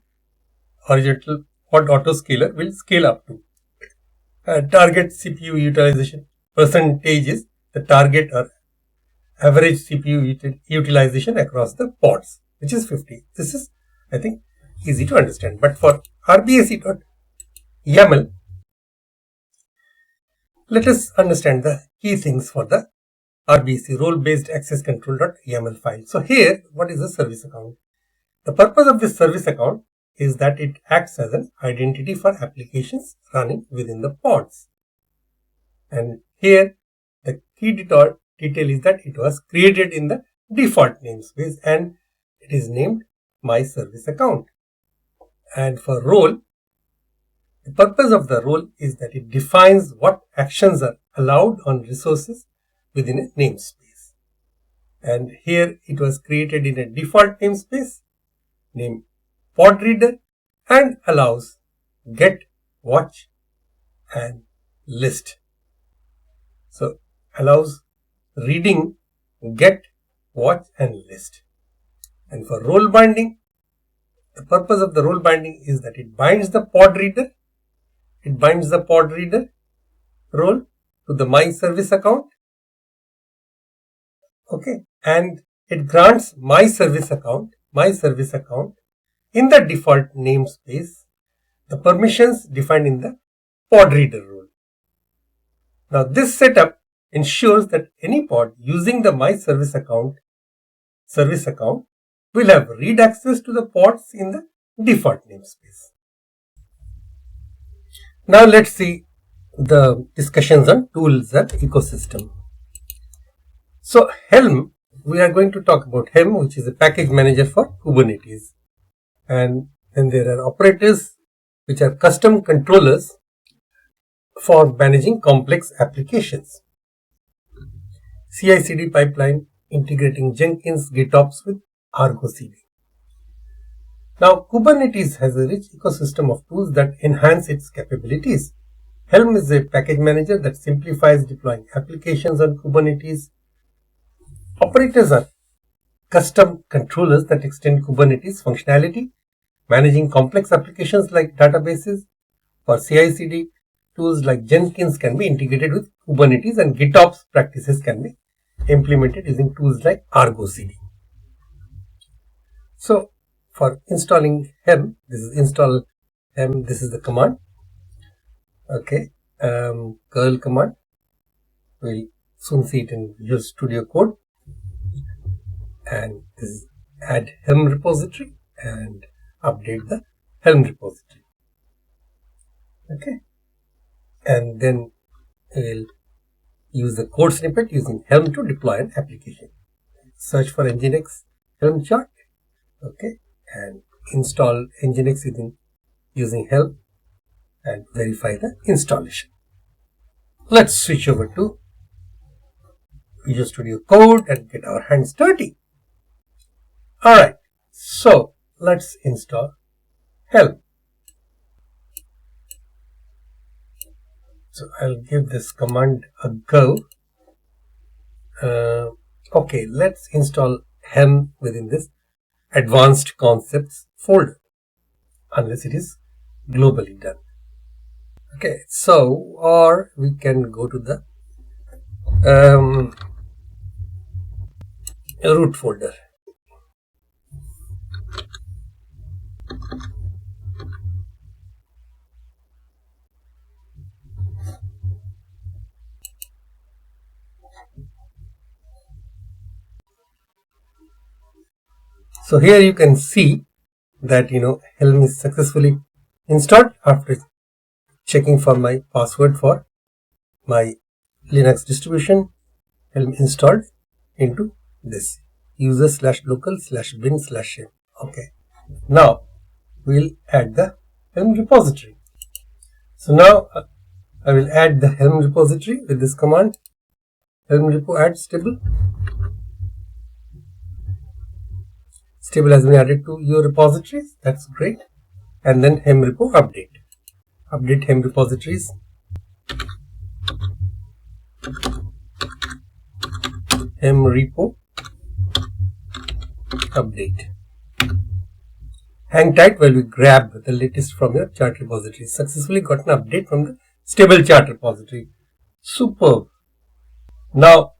horizontal pod autoscaler will scale up to. Target CPU utilization percentage is the target or average CPU utilization across the pods, which is 50. This is, I think, easy to understand. But for RBAC.YAML, let us understand the key things for the RBAC, role-based access control.YAML file. So here, what is the service account? The purpose of this service account is that it acts as an identity for applications running within the pods. And here the key detail is that it was created in the default namespace and it is named My Service Account. And for role, the purpose of the role is that it defines what actions are allowed on resources within a namespace. And here it was created in a default namespace named pod reader and allows get, watch and list. So allows reading, get, watch and list. And for role binding, the purpose of the role binding is that it binds the pod reader. It binds the pod reader role to the My Service Account. Okay. And it grants My Service Account in the default namespace the permissions defined in the pod reader role. Now this setup ensures that any pod using the My Service Account will have read access to the pods in the default namespace. Now let's see the discussions on tools and ecosystem. So Helm, we are going to talk about Helm, which is a package manager for Kubernetes. And then there are operators, which are custom controllers for managing complex applications. CI/CD pipeline integrating Jenkins, GitOps with Argo CD. Now, Kubernetes has a rich ecosystem of tools that enhance its capabilities. Helm is a package manager that simplifies deploying applications on Kubernetes. Operators are custom controllers that extend Kubernetes functionality, managing complex applications like databases. For CI/CD, tools like Jenkins can be integrated with Kubernetes and GitOps practices can be implemented using tools like Argo CD. So for installing Helm, this is install Helm, this is the command. Okay, curl command. We'll soon see it in Visual Studio Code. And this is add Helm repository and update the Helm repository. Okay, and then we'll use the code snippet using Helm to deploy an application. Search for Nginx Helm chart. Okay, and install Nginx using Helm and verify the installation. Let's switch over to Visual Studio Code and get our hands dirty. Alright, so let's install Helm. So I'll give this command a go. Okay, let's install Helm within this Advanced Concepts folder, unless it is globally done. Okay, so, or we can go to the root folder. So here you can see that Helm is successfully installed after checking for my password for my Linux distribution. Helm installed into this user/local/bin/m. Okay, now we'll add the Helm repository. So now I will add the Helm repository with this command, Helm repo add stable. Stable has been added to your repositories. That's great. And then Helm repo update. Update Helm repositories. Helm repo update. Hang tight while we grab the latest from your chart repository. Successfully got an update from the stable chart repository. Superb. Now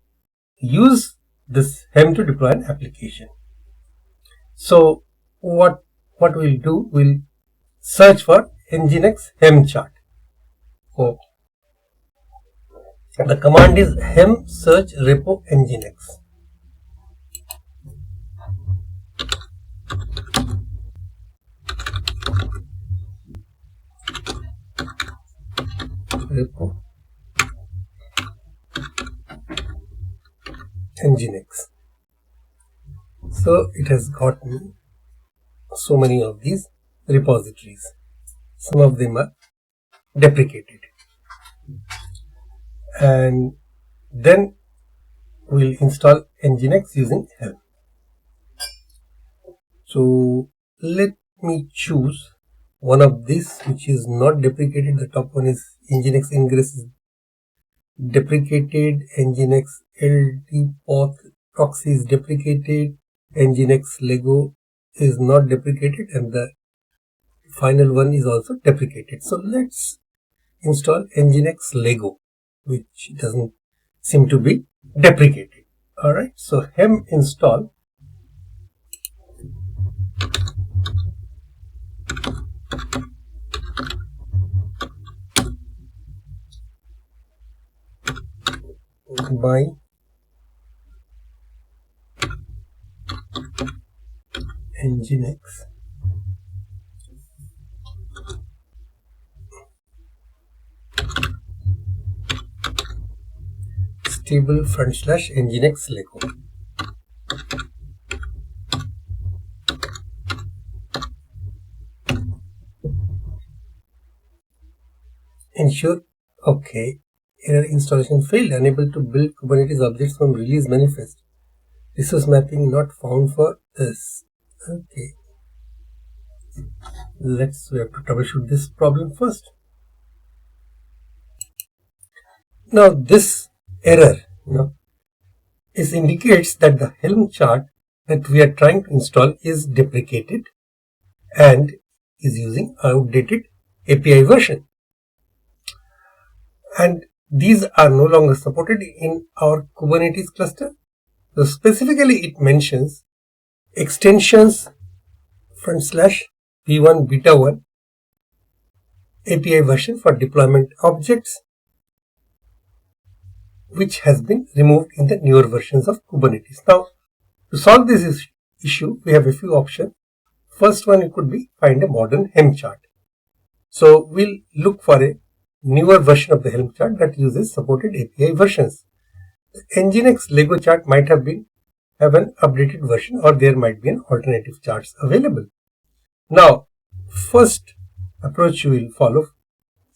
use this Helm to deploy an application. So what we'll do, we'll search for Nginx Helm chart. So the command is Helm search repo Nginx. repo Nginx. So it has got me so many of these repositories. Some of them are deprecated. And then we'll install Nginx using Helm. So let me choose one of these which is not deprecated. The top one is Nginx Ingress is deprecated, Nginx LTPauth proxy is deprecated, Nginx Lego is not deprecated, and the final one is also deprecated. So let's install Nginx Lego, which doesn't seem to be deprecated. Alright, so hem install my Nginx stable / Nginx Lego. Ensure okay. Error installation failed. Unable to build Kubernetes objects from release manifest. Resource mapping not found for this. Okay. We have to troubleshoot this problem first. Now this error, indicates that the Helm chart that we are trying to install is deprecated and is using outdated API version. And these are no longer supported in our Kubernetes cluster. So specifically it mentions extensions /v1 beta 1 API version for deployment objects, which has been removed in the newer versions of Kubernetes. Now, to solve this issue, we have a few options. First one, it could be find a modern Helm chart. So we'll look for a newer version of the Helm chart that uses supported API versions. The Nginx Lego chart might have an updated version, or there might be an alternative charts available. Now, first approach you will follow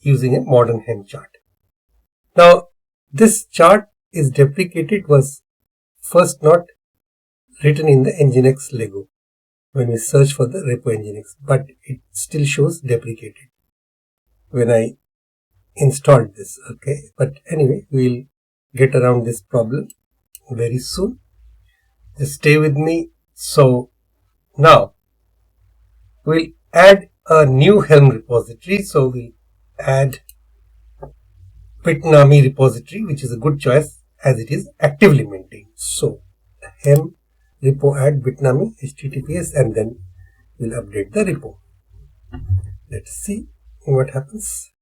using a modern Helm chart. Now, this chart is deprecated, was first not written in the Nginx Lego when we search for the repo Nginx, but it still shows deprecated when I installed this. Okay, but anyway, we'll get around this problem very soon. Just stay with me. So now we'll add a new Helm repository. So we'll add Bitnami repository, which is a good choice as it is actively maintained. So Helm repo add Bitnami HTTPS, and then we'll update the repo. Let's see what happens.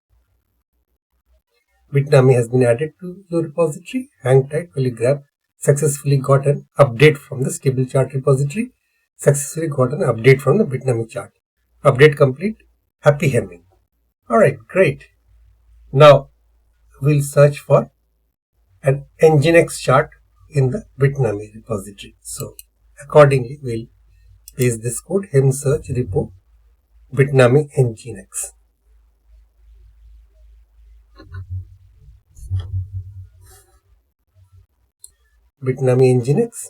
Bitnami has been added to your repository. Hang tight while you grab. Successfully got an update from the stable chart repository. Successfully got an update from the Bitnami chart. Update complete. Happy hemming. Alright, great. Now we'll search for an Nginx chart in the Bitnami repository. So accordingly, we'll paste this code: hem search repo Bitnami Nginx. Bitnami Nginx,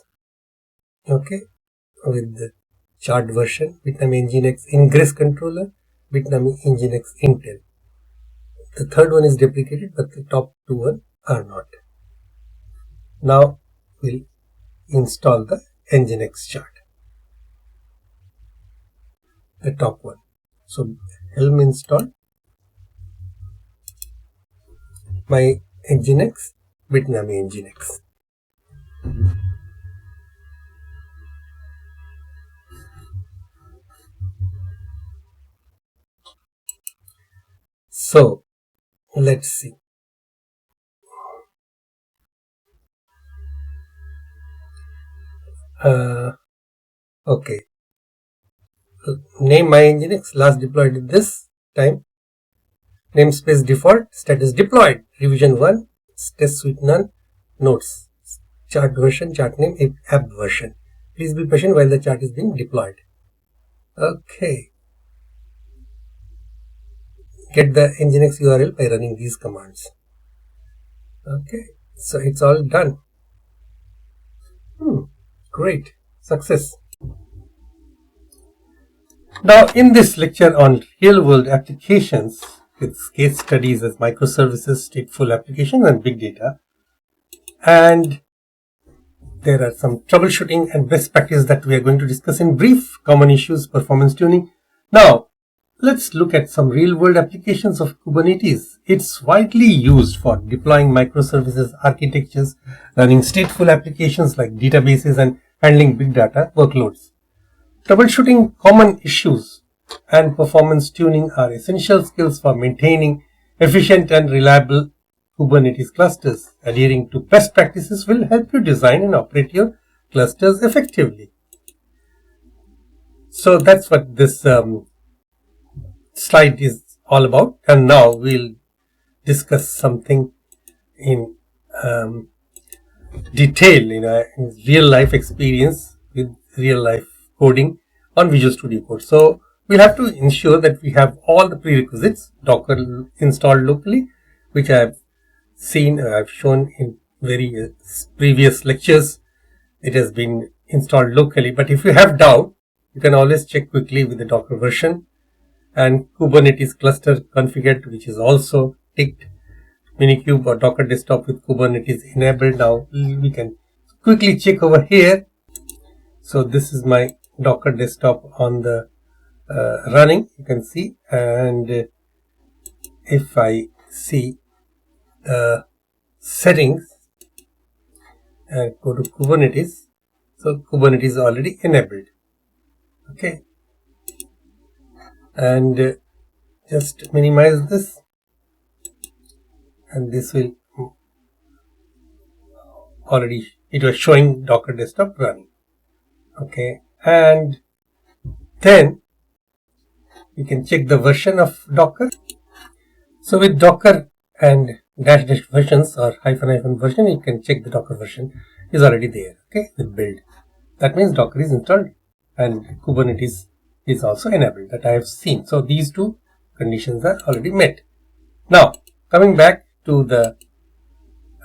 okay, with the chart version, Bitnami Nginx Ingress controller, Bitnami Nginx Intel. The third one is deprecated, but the top two are not. Now we'll install the Nginx chart, the top one. So Helm install my Nginx, Bitnami Nginx. So let's see. Okay. Name my Nginx, last deployed this time. namespace default, status deployed, revision 1, test suite none, notes, chart version, chart name, app version. Please be patient while the chart is being deployed. Okay. Get the Nginx URL by running these commands. Okay, so it's all done. Great, success. Now in this lecture on real-world applications with case studies as microservices, stateful applications and big data, and there are some troubleshooting and best practices that we are going to discuss in brief, common issues, performance tuning. Now let's look at some real-world applications of Kubernetes. It's widely used for deploying microservices architectures, running stateful applications like databases and handling big data workloads. Troubleshooting common issues and performance tuning are essential skills for maintaining efficient and reliable Kubernetes clusters. Adhering to best practices will help you design and operate your clusters effectively. So that's what this slide is all about, and now we'll discuss something in detail in real life experience with real life coding on Visual Studio Code. So we'll have to ensure that we have all the prerequisites: Docker installed locally, which I've shown in various previous lectures. It has been installed locally, but if you have doubt, you can always check quickly with the Docker version. And Kubernetes cluster configured, which is also ticked. Minikube or Docker desktop with Kubernetes enabled. Now we can quickly check over here. So this is my Docker desktop on the running, you can see. And if I see the settings and go to Kubernetes, so Kubernetes is already enabled. Okay. And just minimize this, and this will already, it was showing Docker desktop running. Okay, and then you can check the version of Docker. So with Docker and dash versions or hyphen version, you can check the Docker version is already there. Okay, with build, that means Docker is installed and Kubernetes is also enabled, that I have seen. So these two conditions are already met. Now coming back to the,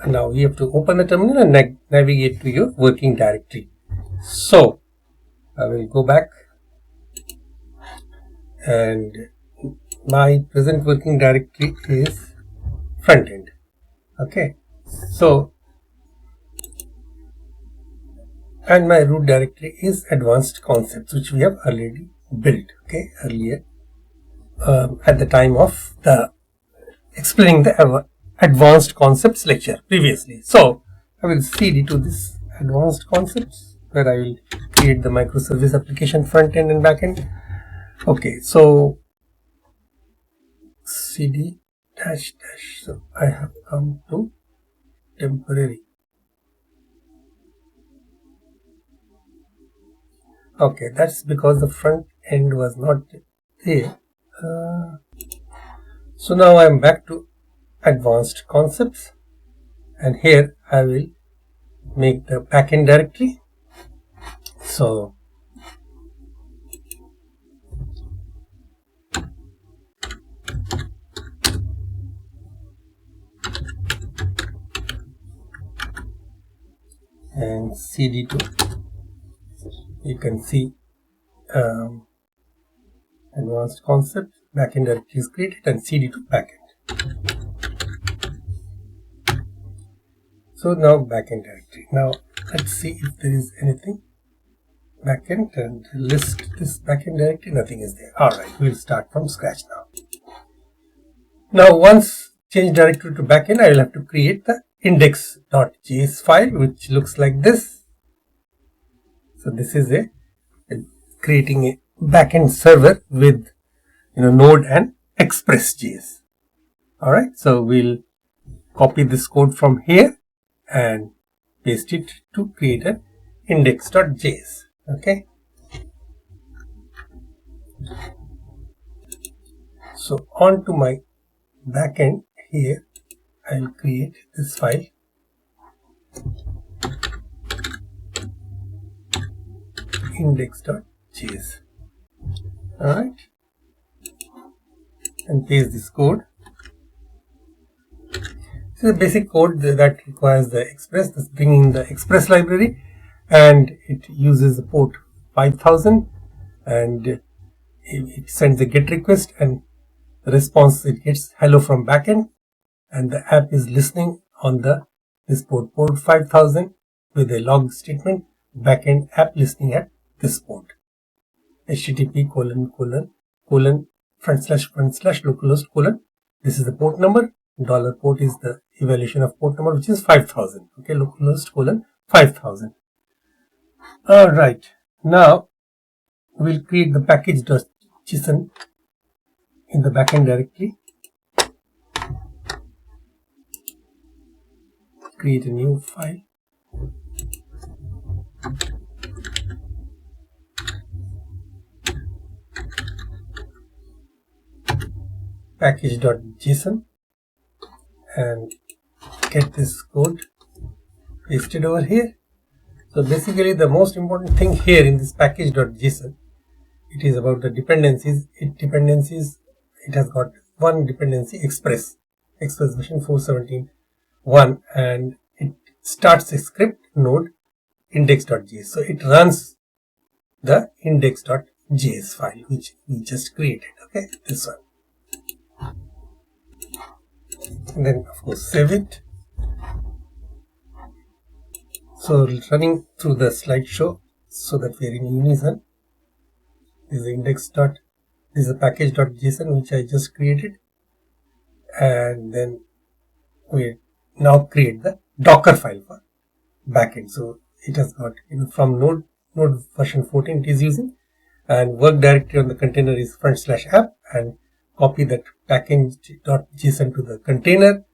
now you have to open the terminal and navigate to your working directory. So I will go back, and my present working directory is front end. Okay, so and my root directory is advanced concepts, which we have already built earlier at the time of the explaining the advanced concepts lecture previously. So I will cd to this advanced concepts, where I will create the microservice application front end and back end. Okay, so cd dash dash, so I have come to temporary. Okay, that's because the front end was not there. So now I am back to advanced concepts, and here I will make the backend directory. So and cd to, you can see advanced concept, backend directory is created, and cd to backend. So now backend directory. Now let's see if there is anything backend, and list this backend directory. Nothing is there. Alright, we'll start from scratch now. Now once change directory to backend, I will have to create the index.js file, which looks like this. So this is creating a backend server with Node and Express.js. Alright, so we'll copy this code from here and paste it to create an index.js. Okay, so on to my backend, here I will create this file, index.js. Alright, and paste this code. This is a basic code that requires the Express. This bringing the Express library, and it uses the port 5000, and it sends a GET request, and the response it gets hello from backend, and the app is listening on this port 5000 with a log statement. Backend app listening at this port. HTTP : / localhost : this is the port number. $port is the evaluation of port number, which is 5000. Okay, localhost : 5000. All right. Now we'll create the package.json in the backend directory. Create a new file. Package.json, and get this code pasted over here. So basically the most important thing here in this package.json, it is about the dependencies. It has got one dependency, Express version 4.17.1, and it starts a script node index.js. So it runs the index.js file which we just created. Okay, this one. And then of course save it. So running through the slideshow so that we are in unison. This is this is a package.json which I just created, and then we now create the Docker file for backend. So it has got from node version 14 it is using, and work directory on the container is front/app, and copy that package.json to the container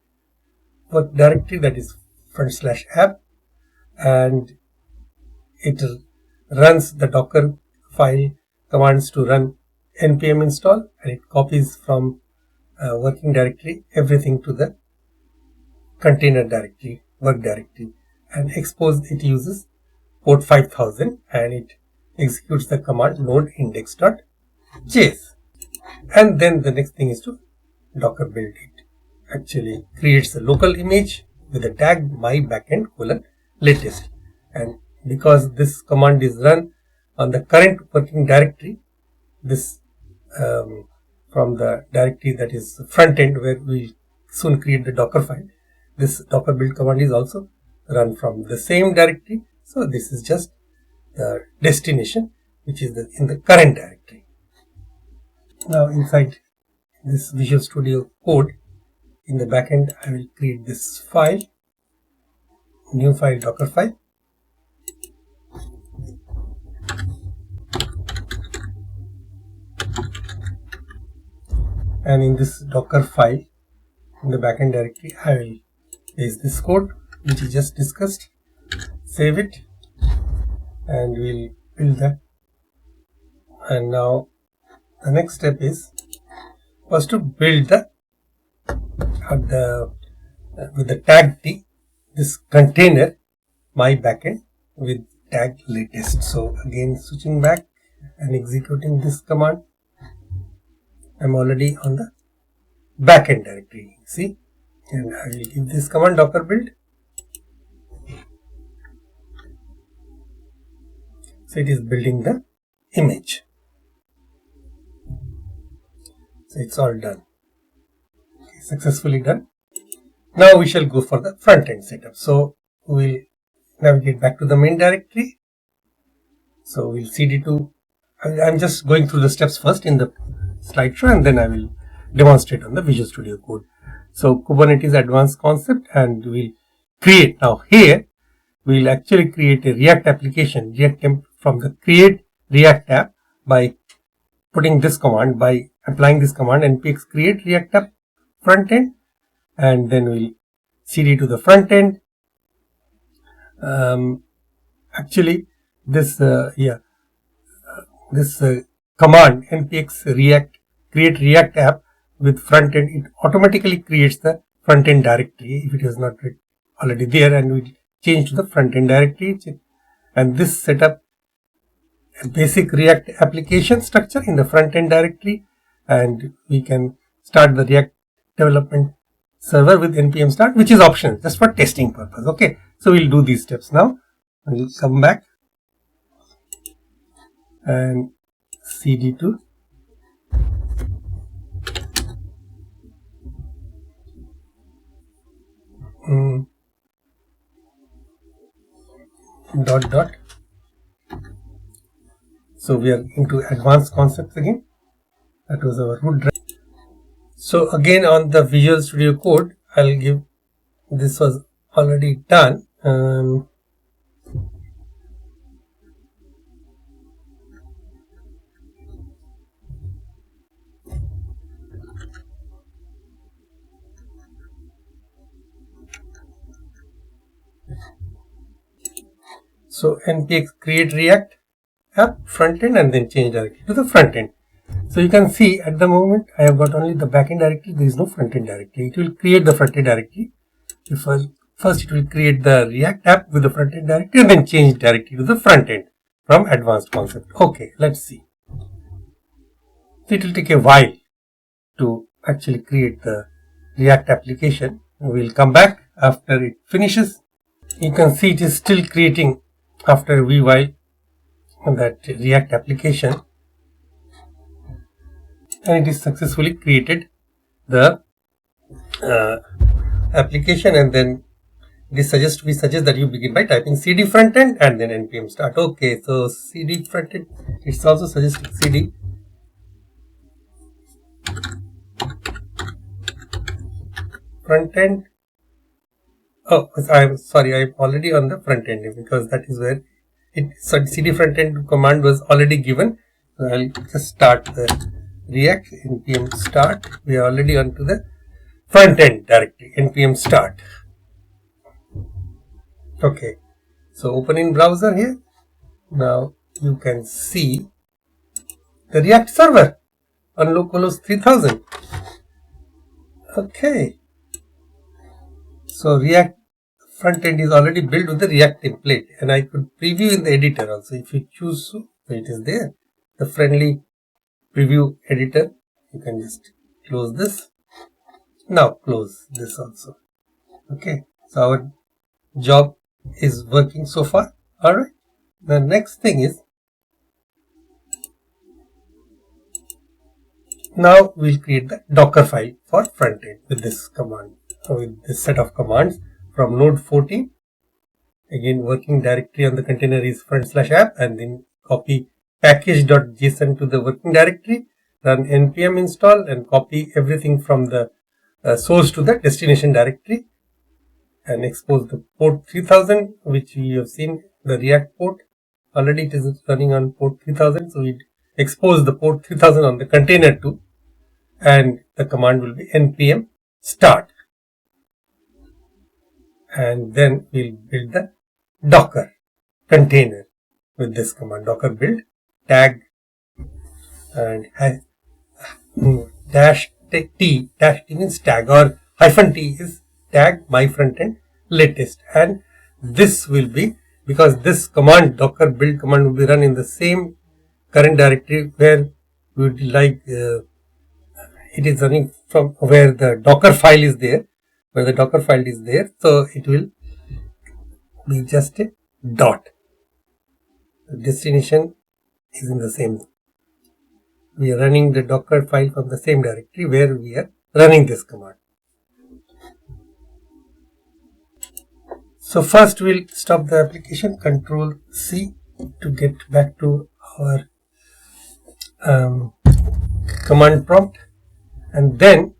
work directory, that is front/app, and it runs the Docker file commands to run npm install, and it copies from working directory everything to the container directory, work directory, and expose. It uses port 5000, and it executes the command node index.js. And then the next thing is to Docker build it. Actually creates a local image with the tag my backend : latest, and because this command is run on the current working directory, this from the directory that is front end where we soon create the Docker file, this Docker build command is also run from the same directory. So this is just the destination which is in the current directory. Now inside this Visual Studio Code in the backend, I will create this file, new file, Docker file. And in this Docker file, in the backend directory, I will paste this code which we just discussed, save it, and we'll build that. And now the next step is first to build with the tag t, this container my backend with tag latest. So again switching back and executing this command, I'm already on the backend directory, see, and I will give this command docker build. So it is building the image. So it's all done, okay, successfully done. Now we shall go for the front end setup. So we'll navigate back to the main directory. So we'll cd to, I'm just going through the steps first in the slideshow, and then I will demonstrate on the Visual Studio Code. So Kubernetes advanced concept, and we'll create, now here we'll actually create a React application, from the create React app by putting this command, by applying this command npx create React app front end, and then we'll cd to the front end. Actually this command npx create React app with front end, it automatically creates the front end directory if it is not already there, and we change to the front end directory. And this setup a basic React application structure in the front end directory, and we can start the React development server with npm start, which is optional just for testing purpose. Okay, so we'll do these steps now. We'll come back and cd to dot. So we are into advanced concepts again. That was our root drive. So again on the Visual Studio Code, I'll give, this was already done. So npx create React app front end and then change directly to the front end. So you can see at the moment I have got only the backend directory. There is no front end directory. It will create the front end directory. First it will create the React app with the front end directory and then change directly to the front end from advanced concept. Okay, let's see. So it will take a while to actually create the React application. We'll come back after it finishes. You can see it is still creating after a wee while that React application, and it is successfully created the application. And then we suggest that you begin by typing cd frontend and then npm start. Okay, so cd frontend, it's also suggesting cd frontend. Oh, I'm sorry, I'm already on the front end because that is where cd frontend command was already given. So I'll just start the React npm start. We are already onto the front end directory npm start. Okay, so open in browser here. Now you can see the React server on localhost 3000. Okay, so React front end is already built with the React template, and I could preview in the editor also if you choose. So it is there, the friendly preview editor. You can just close this. Now close this also. Okay, so our job is working so far. All right, the next thing is, now we'll create the Docker file for front end with this command, with this set of commands from node 14. Again, working directory on the Containerize front/app, and then copy package.json to the working directory, run npm install and copy everything from the source to the destination directory, and expose the port 3000, which we have seen the React port. Already it is running on port 3000, so we expose the port 3000 on the container too, and the command will be npm start. And then we'll build the Docker container with this command, docker build tag and dash t means tag, or hyphen t is tag my frontend latest. And this will be, because this command, docker build command, will be run in the same current directory where we would like it is running from, where the Docker file is there, so it will be just a dot. The destination is in the same. We are running the Docker file from the same directory where we are running this command. So first we'll stop the application, Control C to get back to our command prompt, and then,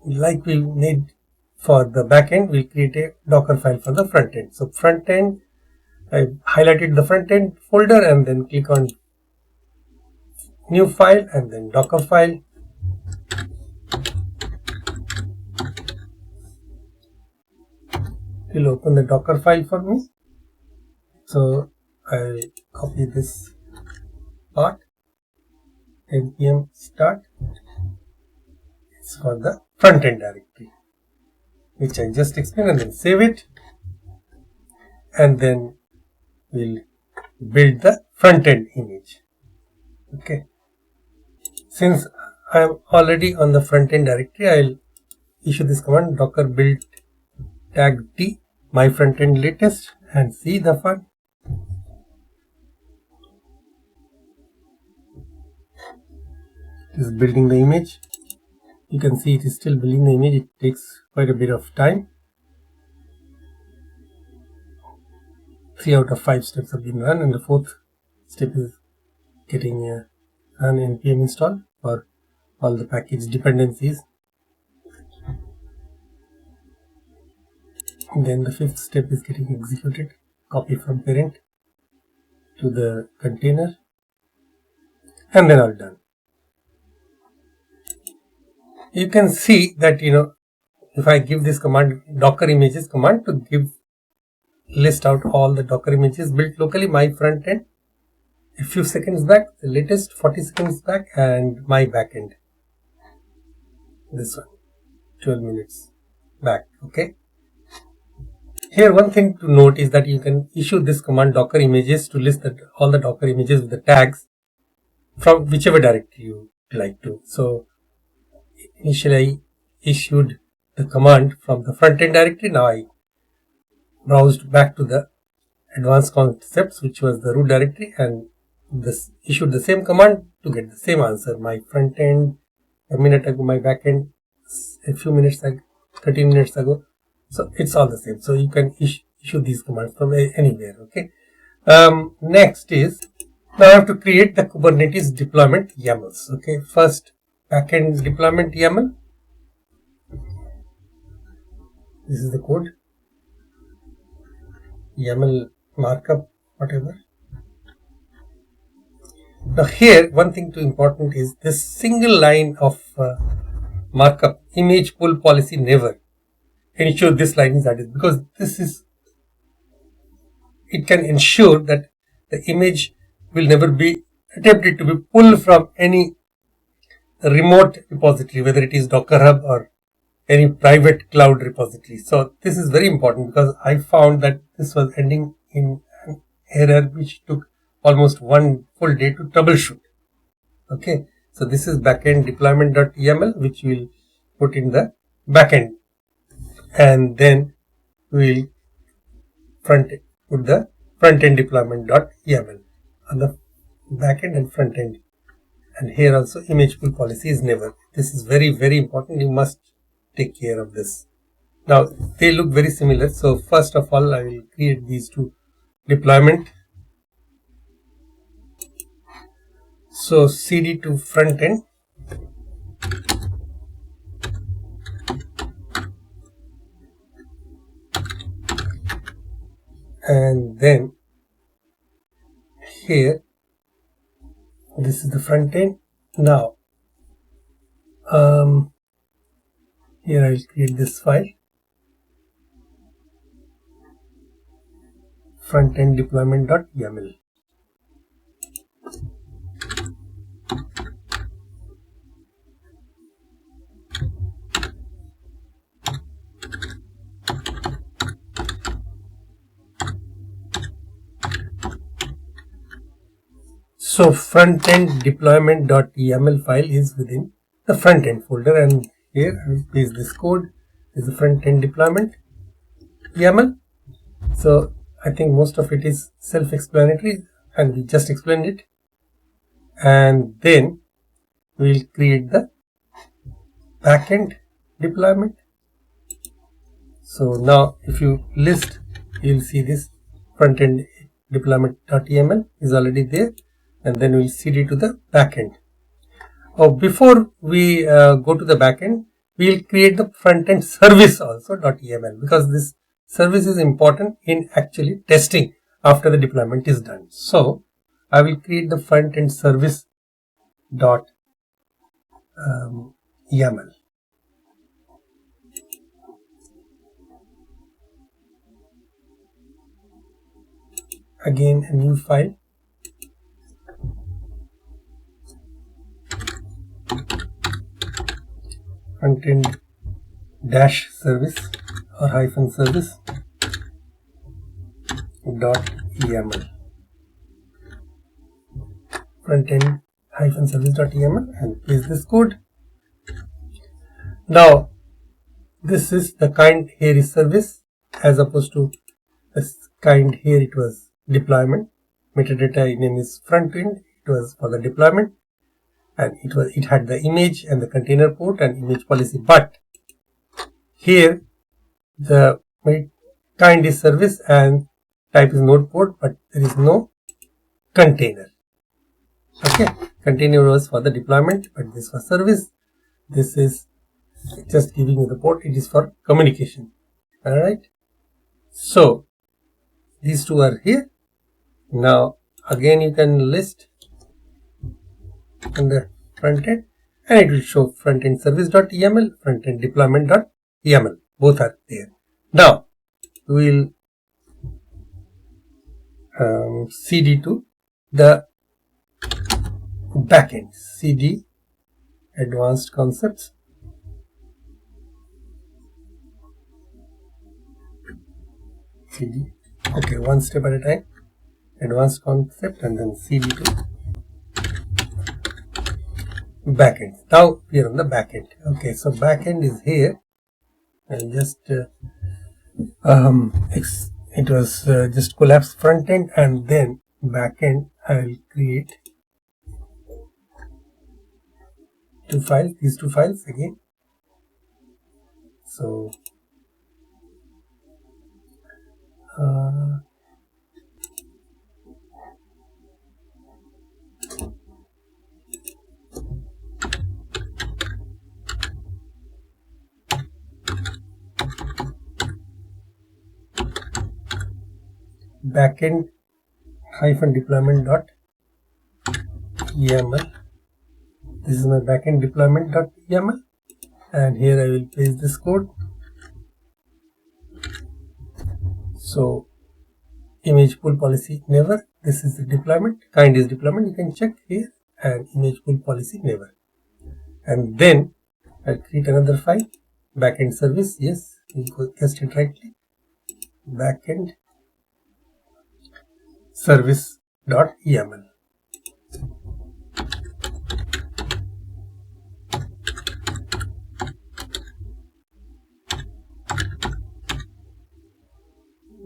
like we made for the backend, we'll create a Docker file for the front end. So front end, I highlighted the front end folder and then click on new file and then Docker file. It will open the Docker file for me. So I'll copy this part, npm start, It's for the front end directory, which I just explained, and then save it. And then we'll build the front end image. Okay. Since I am already on the front end directory, I'll issue this command docker build tag t my front end latest and see the fun. It is building the image. You can see it is still building the image. It takes quite a bit of time. 3 out of 5 steps have been run, and the 4th step is getting an npm install for all the package dependencies. And then the 5th step is getting executed. Copy from parent to the container, and then all done. You can see that, if I give this command, docker images command, to give list out all the docker images built locally, my front end, a few seconds back, the latest 40 seconds back, and my backend, this one, 12 minutes back. Okay. Here, one thing to note is that you can issue this command docker images to list all the docker images with the tags from whichever directory you like to. So initially I issued the command from the front end directory. Now I browsed back to the advanced concepts, which was the root directory, and issued the same command to get the same answer. My front end a minute ago, my back end a few minutes ago, 13 minutes ago. So it's all the same. So you can issue these commands from anywhere. Okay. Next is, now I have to create the Kubernetes deployment YAMLs. Okay. First, backend deployment YAML. This is the code. YAML markup, whatever. Now here, one thing too important is this single line of markup, image pull policy never. Ensure this line is added, because it can ensure that the image will never be attempted to be pulled from any remote repository, whether it is Docker Hub or any private cloud repository. So this is very important, because I found that this was ending in an error which took almost one full day to troubleshoot. Okay, so this is backend deployment.yaml, which we'll put in the backend, and then we'll put the front end deployment.yaml on the backend and front end. And here also image pull policy is never. This is very, very important. You must take care of this. Now they look very similar. So first of all, I will create these two deployment. So cd to front end. And then here, this is the front end. Now, here I will create this file, front end deployment.yaml. So front end deployment.yaml file is within the front end folder, and here I will paste this code. This is the front end deployment YAML. So I think most of it is self-explanatory, and we just explained it. And then we will create the backend deployment. So now if you list, you will see this front end deployment.yaml is already there. And then we'll cd to the backend. Oh, before we go to the backend, we'll create the front end service also .yaml, because this service is important in actually testing after the deployment is done. So I will create the front end service .yaml. Again, a new file. front end dash service or hyphen service dot YAML. Front end hyphen service dot YAML, and paste this code. Now this is the kind here is service, as opposed to this kind here it was deployment. Metadata name is front end, it was for the deployment, and it had the image and the container port and image policy. But here the kind is service and type is node port, but there is no container. Okay, container was for the deployment, but this was service. This is just giving you the port, it is for communication. Alright, so these two are here. Now again you can list on the front end, and it will show front end service dot YAML, front end deployment dot YAML. Both are there. Now we will cd to the backend, cd advanced concepts, cd, okay, one step at a time, advanced concept, and then cd to backend. Now we are on the backend. Okay, so backend is here, and just it was just collapse front end and then backend. I will create two files, these two files again. So backend hyphen deployment dot YAML. This is my backend deployment dot YAML, and here I will paste this code. So image pool policy never. This is the deployment, kind is deployment, you can check here, and image pool policy never. And then I'll create another file, backend service, yes, you guessed it rightly, backend service dot YAML.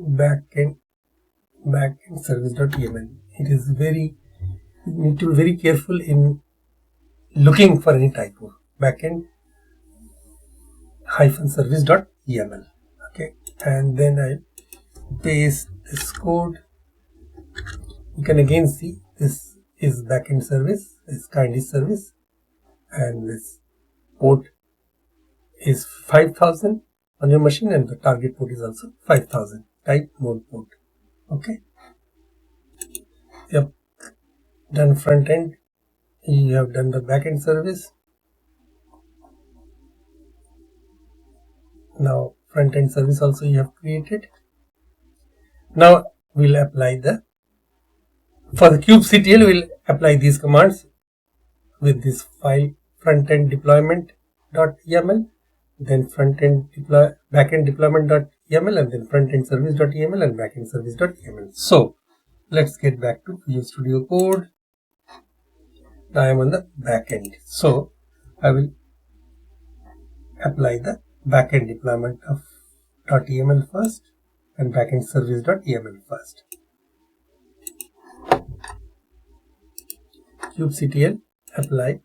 Backend service dot YAML. It is you need to be very careful in looking for any typo. Backend hyphen service dot YAML. Okay, and then I paste this code. You can again see this is backend service, this kind is service, and this port is 5000 on your machine, and the target port is also 5000. Type node port. Okay. Yep. Done front end. You have done the backend service. Now front end service also you have created. Now we'll apply for the kubectl we'll apply these commands with this file front end deployment dot YAML, then front end backend deployment dot YAML, and then front end service dot YAML and backend service dot YAML. So let's get back to Visual Studio Code. Now I am on the backend. So I will apply the backend deployment of .yaml first and backend service .yaml first. kubectl apply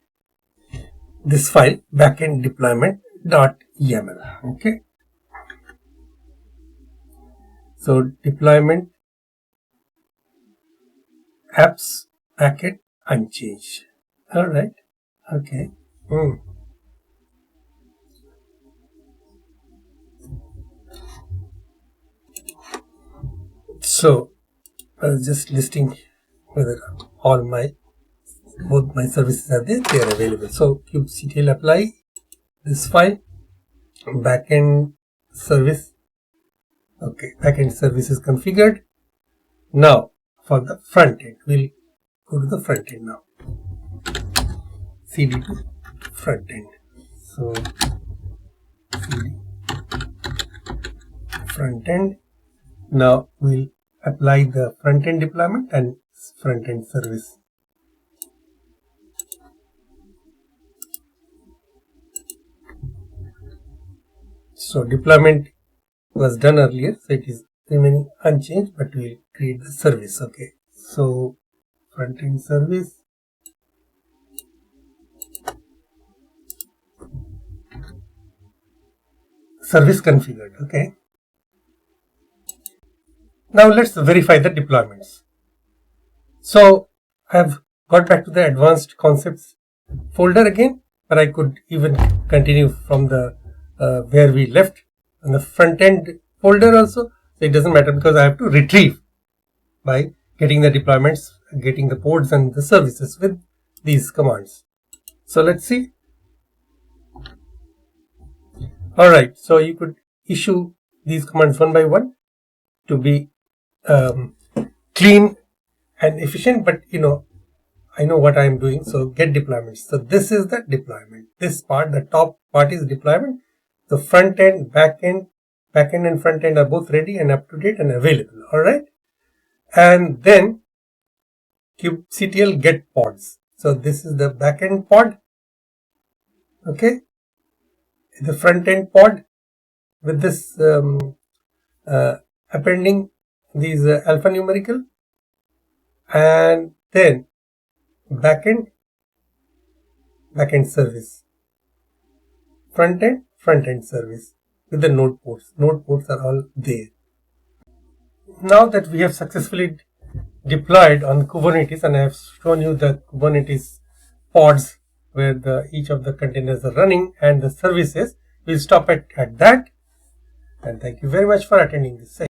this file backend deployment .yaml. Okay. So deployment apps packet unchanged. All right. Okay. So I was just listing whether both my services are there, they are available. So kubectl apply this file backend service. Okay, backend service is configured. Now for the front end, we'll go to the front end now. cd to front end. So front end. Now we'll apply the front end deployment and front end service. So deployment was done earlier, so it is remaining unchanged, but we'll create the service. Okay, so front end service. Service configured. Okay. Now let's verify the deployments. So I have got back to the advanced concepts folder again, but I could even continue from the where we left on the front end folder also. So it doesn't matter because I have to retrieve by getting the deployments, getting the pods and the services with these commands. So let's see. Alright, so you could issue these commands one by one to be clean and efficient, but I know what I am doing. So get deployments. So this is the deployment. This part, the top part is deployment. The front end, back end and front end are both ready and up to date and available. Alright. And then kubectl get pods. So this is the back end pod. Okay. The front end pod with this appending these alphanumerical, and then backend service, front end service with the node ports. Node ports are all there. Now that we have successfully deployed on Kubernetes, and I have shown you the Kubernetes pods where each of the containers are running and the services, we'll stop at that. And thank you very much for attending this session.